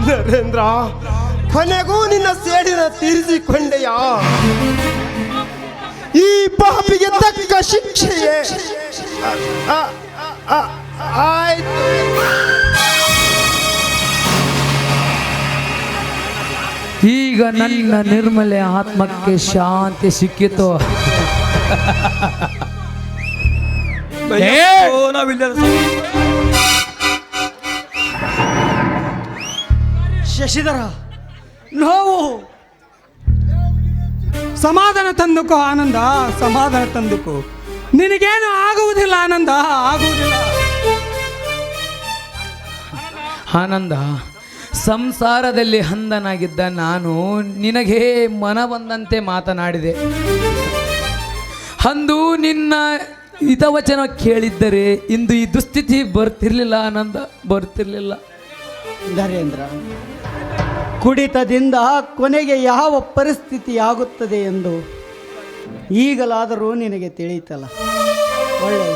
ನರೇಂದ್ರ, ಕೊನೆಗೂ ನಿನ್ನ ಸೇಡಿನ ತೀರಿಸಿಕೊಂಡೆಯ. ಈ ಪಾಪಿಗೆ ತಕ್ಕ ಶಿಕ್ಷೆಯೇ ಆಯ್ತು. ಈಗ ನನ್ನ ನಿರ್ಮಲ ಆತ್ಮಕ್ಕೆ ಶಾಂತಿ ಸಿಕ್ಕಿತು. ಶಶಿಧರ, ನೋವು ಸಮಾಧಾನ ತಂದುಕೋ ಆನಂದ, ಸಮಾಧಾನ ತಂದುಕೋ. ನಿನಗೇನು ಆಗುವುದಿಲ್ಲ ಆನಂದ, ಆಗುವುದಿಲ್ಲ. ಆನಂದ, ಸಂಸಾರದಲ್ಲಿ ಹಂದನಾಗಿದ್ದ ನಾನು ನಿನಗೆ ಮನ ಬಂದಂತೆ ಮಾತನಾಡಿದೆ. ಅಂದು ನಿನ್ನ ಹಿತವಚನ ಕೇಳಿದ್ದರೆ ಇಂದು ಈ ದುಸ್ಥಿತಿ ಬರ್ತಿರ್ಲಿಲ್ಲ ಆನಂದ, ಬರ್ತಿರ್ಲಿಲ್ಲ. ನರೇಂದ್ರ, ಕುಡಿತದಿಂದ ಕೊನೆಗೆ ಯಾವ ಪರಿಸ್ಥಿತಿ ಆಗುತ್ತದೆ ಎಂದು ಈಗಲಾದರೂ ನಿನಗೆ ತಿಳಿಯಿತಲ್ಲ. ಒಳ್ಳೆಯ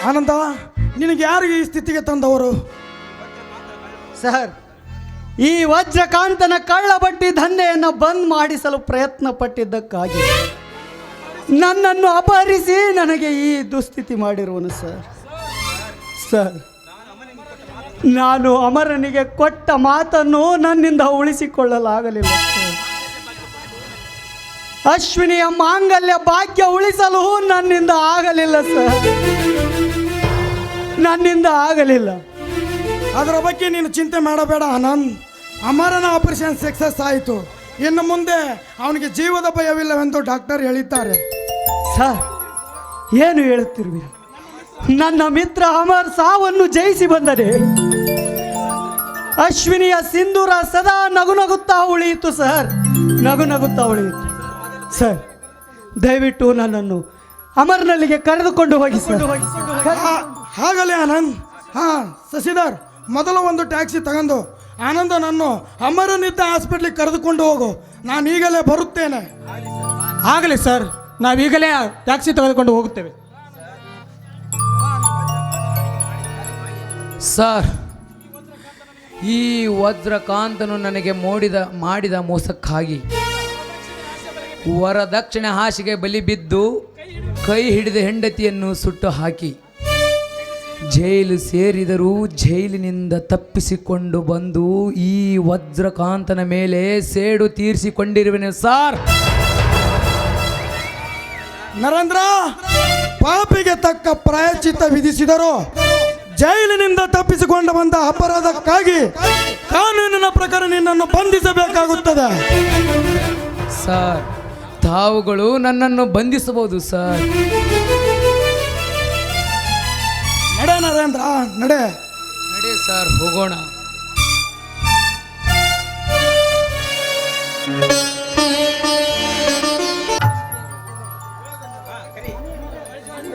ಆನಂದ, ನಿನಗೆ ಯಾರು ಈ ಸ್ಥಿತಿಗೆ ತಂದವರು? ಸರ್, ಈ ವಜ್ರಕಾಂತನ ಕಳ್ಳ ಬಡ್ಡಿ ದಂಧೆಯನ್ನು ಬಂದ್ ಮಾಡಿಸಲು ಪ್ರಯತ್ನ ಪಟ್ಟಿದ್ದಕ್ಕಾಗಿ ನನ್ನನ್ನು ಅಪಹರಿಸಿ ನನಗೆ ಈ ದುಸ್ಥಿತಿ ಮಾಡಿರುವನು ಸರ್. ಸರ್, ನಾನು ಅಮರನಿಗೆ ಕೊಟ್ಟ ಮಾತನ್ನು ನನ್ನಿಂದ ಉಳಿಸಿಕೊಳ್ಳಲಾಗಲಿಲ್ಲ ಸರ್. ಅಶ್ವಿನಿಯ ಮಾಂಗಲ್ಯ ಭಾಗ್ಯ ಉಳಿಸಲು ನನ್ನಿಂದ ಆಗಲಿಲ್ಲ ಸರ್, ನನ್ನಿಂದ ಆಗಲಿಲ್ಲ. ಅದರ ಬಗ್ಗೆ ನೀನು ಚಿಂತೆ ಮಾಡಬೇಡ ಆನಂದ್. ಅಮರನ ಆಪರೇಷನ್ ಸಕ್ಸಸ್ ಆಯಿತು. ಇನ್ನು ಮುಂದೆ ಅವನಿಗೆ ಜೀವದ ಭಯವಿಲ್ಲವೆಂದು ಡಾಕ್ಟರ್ ಹೇಳಿದ್ದಾರೆ. ಸರ್, ಏನು ಹೇಳುತ್ತಿರುವೆ? ನನ್ನ ಮಿತ್ರ ಅಮರ್ ಸಾವನ್ನು ಜಯಿಸಿ ಬಂದರೆ ಅಶ್ವಿನಿಯ ಸಿಂಧೂರ ಸದಾ ನಗುನಗುತ್ತಾ ಉಳಿಯಿತು ಸರ್, ನಗುನಗುತ್ತಾ ಉಳಿಯಿತು. ಸರ್, ದಯವಿಟ್ಟು ನನ್ನನ್ನು ಅಮರ್ನಲ್ಲಿಗೆ ಕರೆದುಕೊಂಡು ಹೋಗಿ ಸರ್. ಹಾಗಲೇ ಆನಂದ್. ಶಶಿಧರ್, ಮೊದಲು ಒಂದು ಟ್ಯಾಕ್ಸಿ ತಗೊಂಡು ಆನಂದನನ್ನು ಅಮರನಿದ್ದ ಹಾಸ್ಪಿಟ್ಲಿಗೆ ಕರೆದುಕೊಂಡು ಹೋಗು. ನಾನು ಈಗಲೇ ಬರುತ್ತೇನೆ. ಆಗಲಿ ಸರ್, ನಾವೀಗಲೇ ಟ್ಯಾಕ್ಸಿ ತೆಗೆದುಕೊಂಡು ಹೋಗುತ್ತೇವೆ. ಸರ್, ಈ ವಜ್ರಕಾಂತನು ನನಗೆ ಮಾಡಿದ ಮೋಸಕ್ಕಾಗಿ ವರದಕ್ಷಿಣೆ ಹಾಸಿಗೆ ಬಲಿ ಬಿದ್ದು ಕೈ ಹಿಡಿದ ಹೆಂಡತಿಯನ್ನು ಸುಟ್ಟು ಹಾಕಿ ಜೈಲು ಸೇರಿದರೂ ಜೈಲಿನಿಂದ ತಪ್ಪಿಸಿಕೊಂಡು ಬಂದು ಈ ವಜ್ರಕಾಂತನ ಮೇಲೆ ಸೇಡು ತೀರಿಸಿಕೊಂಡಿರುವೆನು ಸರ್. ನರೇಂದ್ರ, ಪಾಪಿಗೆ ತಕ್ಕ ಪ್ರಾಯಶ್ಚಿತ್ತ ವಿಧಿಸಿದರು. ಜೈಲಿನಿಂದ ತಪ್ಪಿಸಿಕೊಂಡು ಬಂದ ಅಪರಾಧಕ್ಕಾಗಿ ಕಾನೂನಿನ ಪ್ರಕಾರ ನಿನ್ನನ್ನು ಬಂಧಿಸಬೇಕಾಗುತ್ತದೆ. ಸರ್, ತಾವುಗಳು ನನ್ನನ್ನು ಬಂಧಿಸಬಹುದು ಸರ್. ನಡೆ ನರೇಂದ್ರ, ನಡೆ. ನಡೆ ಸರ್, ಹೋಗೋಣ.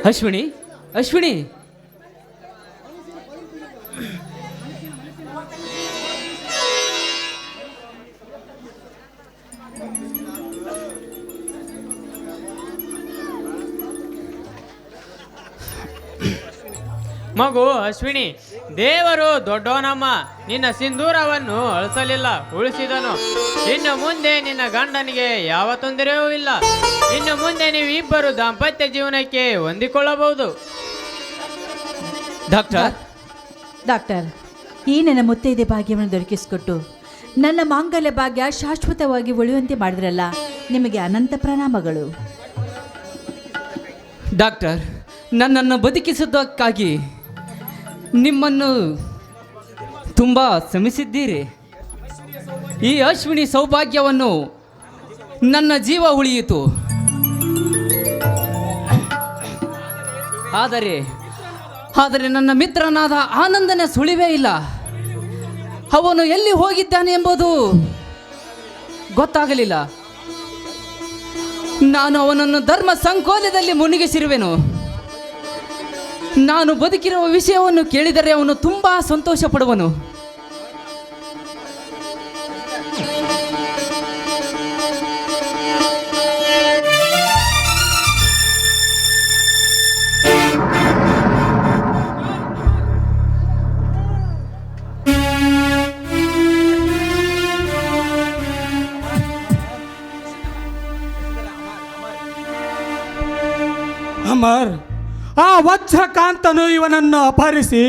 ಅಶ್ವಿನಿ, ಅಶ್ವಿನಿ, ಮಗು ಅಶ್ವಿನಿ, ದೇವರು ದೊಡ್ಡವನಮ್ಮ. ನಿನ್ನ ಸಿಂಧೂರವನ್ನು ಅಳಿಸಲಿಲ್ಲ, ಉಳಿಸಿದನು. ಇನ್ನು ಮುಂದೆ ನಿನ್ನ ಗಂಡನಿಗೆ ಯಾವ ತೊಂದರೆಯೂ ಇಲ್ಲ. ಇನ್ನು ಮುಂದೆ ನೀವಿಬ್ಬರು ದಾಂಪತ್ಯ ಜೀವನಕ್ಕೆ ಹೊಂದಿಕೊಳ್ಳಬಹುದು. ಡಾಕ್ಟರ್, ಈ ನನ್ನ ಮುತ್ತೈದೆ ಭಾಗ್ಯವನ್ನು ದೊರಕಿಸಿಕೊಟ್ಟು ನನ್ನ ಮಾಂಗಲ್ಯ ಭಾಗ್ಯ ಶಾಶ್ವತವಾಗಿ ಉಳಿಯುವಂತೆ ಮಾಡಿದ್ರಲ್ಲ, ನಿಮಗೆ ಅನಂತ ಪ್ರಣಾಮಗಳು. ಡಾಕ್ಟರ್, ನನ್ನನ್ನು ಬದುಕಿಸಿದ್ದಕ್ಕಾಗಿ ನಿಮ್ಮನ್ನು ತುಂಬ ಶ್ರಮಿಸಿದ್ದೀರಿ. ಈ ಅಶ್ವಿನಿ ಸೌಭಾಗ್ಯವನ್ನು ನನ್ನ ಜೀವ ಉಳಿಯಿತು. ಆದರೆ ನನ್ನ ಮಿತ್ರನಾದ ಆನಂದನ ಸುಳಿವೇ ಇಲ್ಲ. ಅವನು ಎಲ್ಲಿ ಹೋಗಿದ್ದಾನೆ ಎಂಬುದು ಗೊತ್ತಾಗಲಿಲ್ಲ. ನಾನು ಅವನನ್ನು ಧರ್ಮ ಸಂಕೋಲೆಯಲ್ಲಿ ಮುಳುಗಿಸಿರುವೆನು. ನಾನು ಬದುಕಿರುವ ವಿಷಯವನ್ನು ಕೇಳಿದರೆ ಅವನು ತುಂಬಾ ಸಂತೋಷ ಪಡುವನು. ಅಮರ್, ಆ ವಜ್ರಕಾಂತನು ಇವನನ್ನು ಅಪಹರಿಸಿ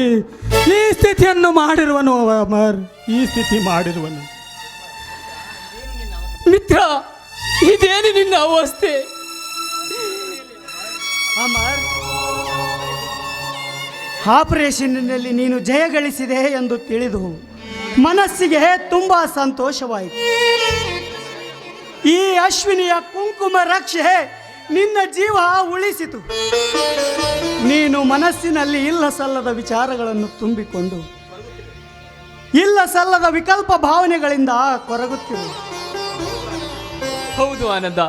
ಈ ಸ್ಥಿತಿಯನ್ನು ಮಾಡಿರುವನು. ಅಮರ್, ಈ ಸ್ಥಿತಿ ಮಾಡಿರುವನು. ಮಿತ್ರ, ಇದೇನು ನಿನ್ನ ಅವಸ್ಥೆ? ಅಮರ್, ಆಪರೇಷನ್ನಲ್ಲಿ ನೀನು ಜಯಗಳಿಸಿದೆ ಎಂದು ತಿಳಿದು ಮನಸ್ಸಿಗೆ ತುಂಬ ಸಂತೋಷವಾಯಿತು. ಈ ಅಶ್ವಿನಿಯ ಕುಂಕುಮ ರಕ್ಷೆ ನಿನ್ನ ಜೀವ ಉಳಿಸಿತು. ನೀನು ಮನಸ್ಸಿನಲ್ಲಿ ಇಲ್ಲ ಸಲ್ಲದ ವಿಚಾರಗಳನ್ನು ತುಂಬಿಕೊಂಡು ಇಲ್ಲ ಸಲ್ಲದ ವಿಕಲ್ಪ ಭಾವನೆಗಳಿಂದ ಕೊರಗುತ್ತಿರು. ಹೌದು ಆನಂದ,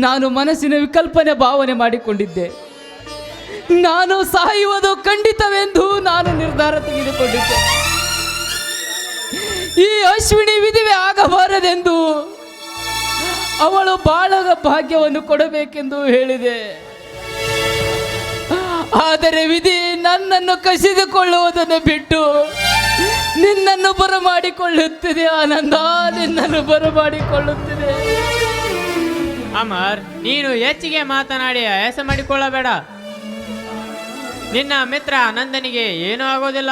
ನಾನು ಮನಸ್ಸಿನ ವಿಕಲ್ಪನೆ ಭಾವನೆ ಮಾಡಿಕೊಂಡಿದ್ದೆ. ನಾನು ಸಾಯುವುದು ಖಂಡಿತವೆಂದು ನಾನು ನಿರ್ಧಾರ ತೆಗೆದುಕೊಂಡಿದ್ದೆ. ಈ ಅಶ್ವಿನಿ ವಿಧಿವೆ ಆಗಬಾರದೆಂದು, ಅವಳು ಬಾಳಗ ಭಾಗ್ಯವನ್ನು ಕೊಡಬೇಕೆಂದು ಹೇಳಿದೆ. ಆದರೆ ವಿಧಿ ನನ್ನನ್ನು ಕಸಿದುಕೊಳ್ಳುವುದನ್ನು ಬಿಟ್ಟು ನಿನ್ನನ್ನು ಬರಮಾಡಿಕೊಳ್ಳುತ್ತಿದೆ. ಆನಂದ, ನಿನ್ನನ್ನು ಬರಮಾಡಿಕೊಳ್ಳುತ್ತಿದೆ. ಅಮರ್, ನೀನು ಹೆಚ್ಚಿಗೆ ಮಾತನಾಡಿ ಆಯಾಸ ಮಾಡಿಕೊಳ್ಳಬೇಡ. ನಿನ್ನ ಮಿತ್ರ ಆನಂದನಿಗೆ ಏನೂ ಆಗೋದಿಲ್ಲ.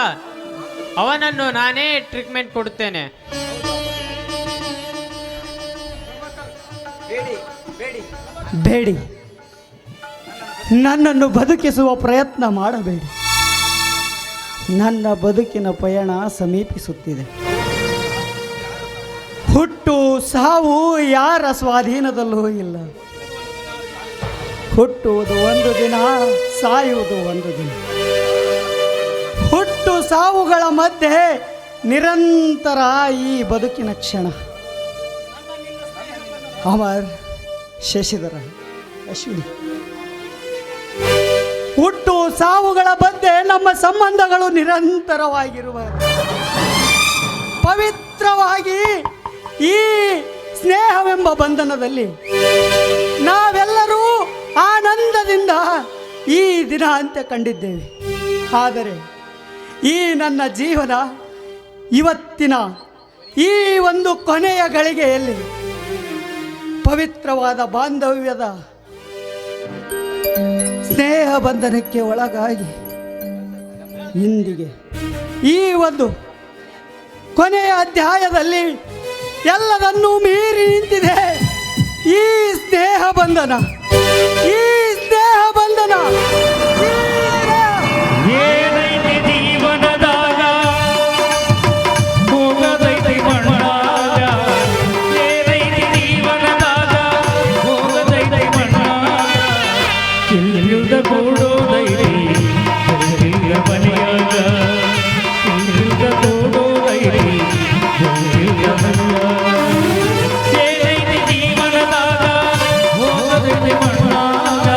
ಅವನನ್ನು ನಾನೇ ಟ್ರೀಟ್ಮೆಂಟ್ ಕೊಡುತ್ತೇನೆ. ಬೇಡಿ, ನನ್ನನ್ನು ಬದುಕಿಸುವ ಪ್ರಯತ್ನ ಮಾಡಬೇಡಿ. ನನ್ನ ಬದುಕಿನ ಪಯಣ ಸಮೀಪಿಸುತ್ತಿದೆ. ಹುಟ್ಟು ಸಾವು ಯಾರ ಸ್ವಾಧೀನದಲ್ಲೂ ಇಲ್ಲ. ಹುಟ್ಟುವುದು ಒಂದು ದಿನ, ಸಾಯುವುದು ಒಂದು ದಿನ. ಹುಟ್ಟು ಸಾವುಗಳ ಮಧ್ಯೆ ನಿರಂತರ ಈ ಬದುಕಿನ ಕ್ಷಣ. ಅಮರ್, ಶಶಿಧರ, ಅಶ್ವಿನಿ, ಹುಟ್ಟು ಸಾವುಗಳ ಮಧ್ಯೆ ನಮ್ಮ ಸಂಬಂಧಗಳು ನಿರಂತರವಾಗಿರುವ ಪವಿತ್ರವಾಗಿ ಈ ಸ್ನೇಹವೆಂಬ ಬಂಧನದಲ್ಲಿ ನಾವೆಲ್ಲರೂ ಆನಂದದಿಂದ ಈ ದಿನ ಅಂತ್ಯ ಕಂಡಿದ್ದೇವೆ. ಆದರೆ ಈ ನನ್ನ ಜೀವನ ಇವತ್ತಿನ ಈ ಒಂದು ಕೊನೆಯ ಗಳಿಗೆಯಲ್ಲಿ ಪವಿತ್ರವಾದ ಬಾಂಧವ್ಯದ ಸ್ನೇಹ ಬಂಧನಕ್ಕೆ ಒಳಗಾಗಿ ಇಂದಿಗೆ ಈ ಒಂದು ಕೊನೆಯ ಅಧ್ಯಾಯದಲ್ಲಿ ಎಲ್ಲದನ್ನೂ ಮೀರಿ ನಿಂತಿದೆ. ಈ ಸ್ನೇಹ ಬಂಧನ ಈ ಸ್ನೇಹ ಬಂಧನ ಈ ಸ್ನೇಹ ಏನೈತಿ ಜೀವನದಾಗ ಹೋಗದೈತಿ ಮಣ್ಣಾಗ ಏನೈತಿ ಜೀವನದಾಗ ಹೋಗದೈತಿ ಮಣ್ಣಾಗ ಇಲ್ಲಿಲ್ದ ಕೂಡೋದೈತಿ ಇಲ್ಲಿಲ್ದ ಮನೆಯಾಗ ಇಲ್ಲಿಲ್ದ ಕೂಡೋದೈತಿ ಇಲ್ಲಿಲ್ದ ಮನೆಯಾಗ ಏನೈತಿ ಜೀವನದಾಗ ಹೋಗದೈತಿ ಮಣ್ಣಾಗ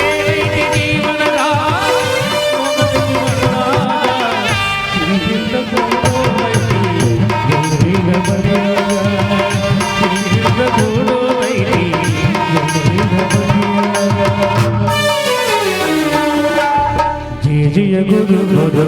ಏನೈತಿ ಜೀವನದಾಗ ಹೋಗದೈತಿ ಮಣ್ಣಾಗ ಇಲ್ಲಿಲ್ದ ಕೂಡೋದೈತಿ ಇಲ್ಲಿಲ್ದ ಮನೆಯಾಗ ಇಲ್ಲಿಲ್ದ ಕೂಡೋದೈತಿ ಇಲ್ಲಿಲ್ದ ಮನೆಯಾಗ ಜಯ ಜಯ ಗುರು ಗುರು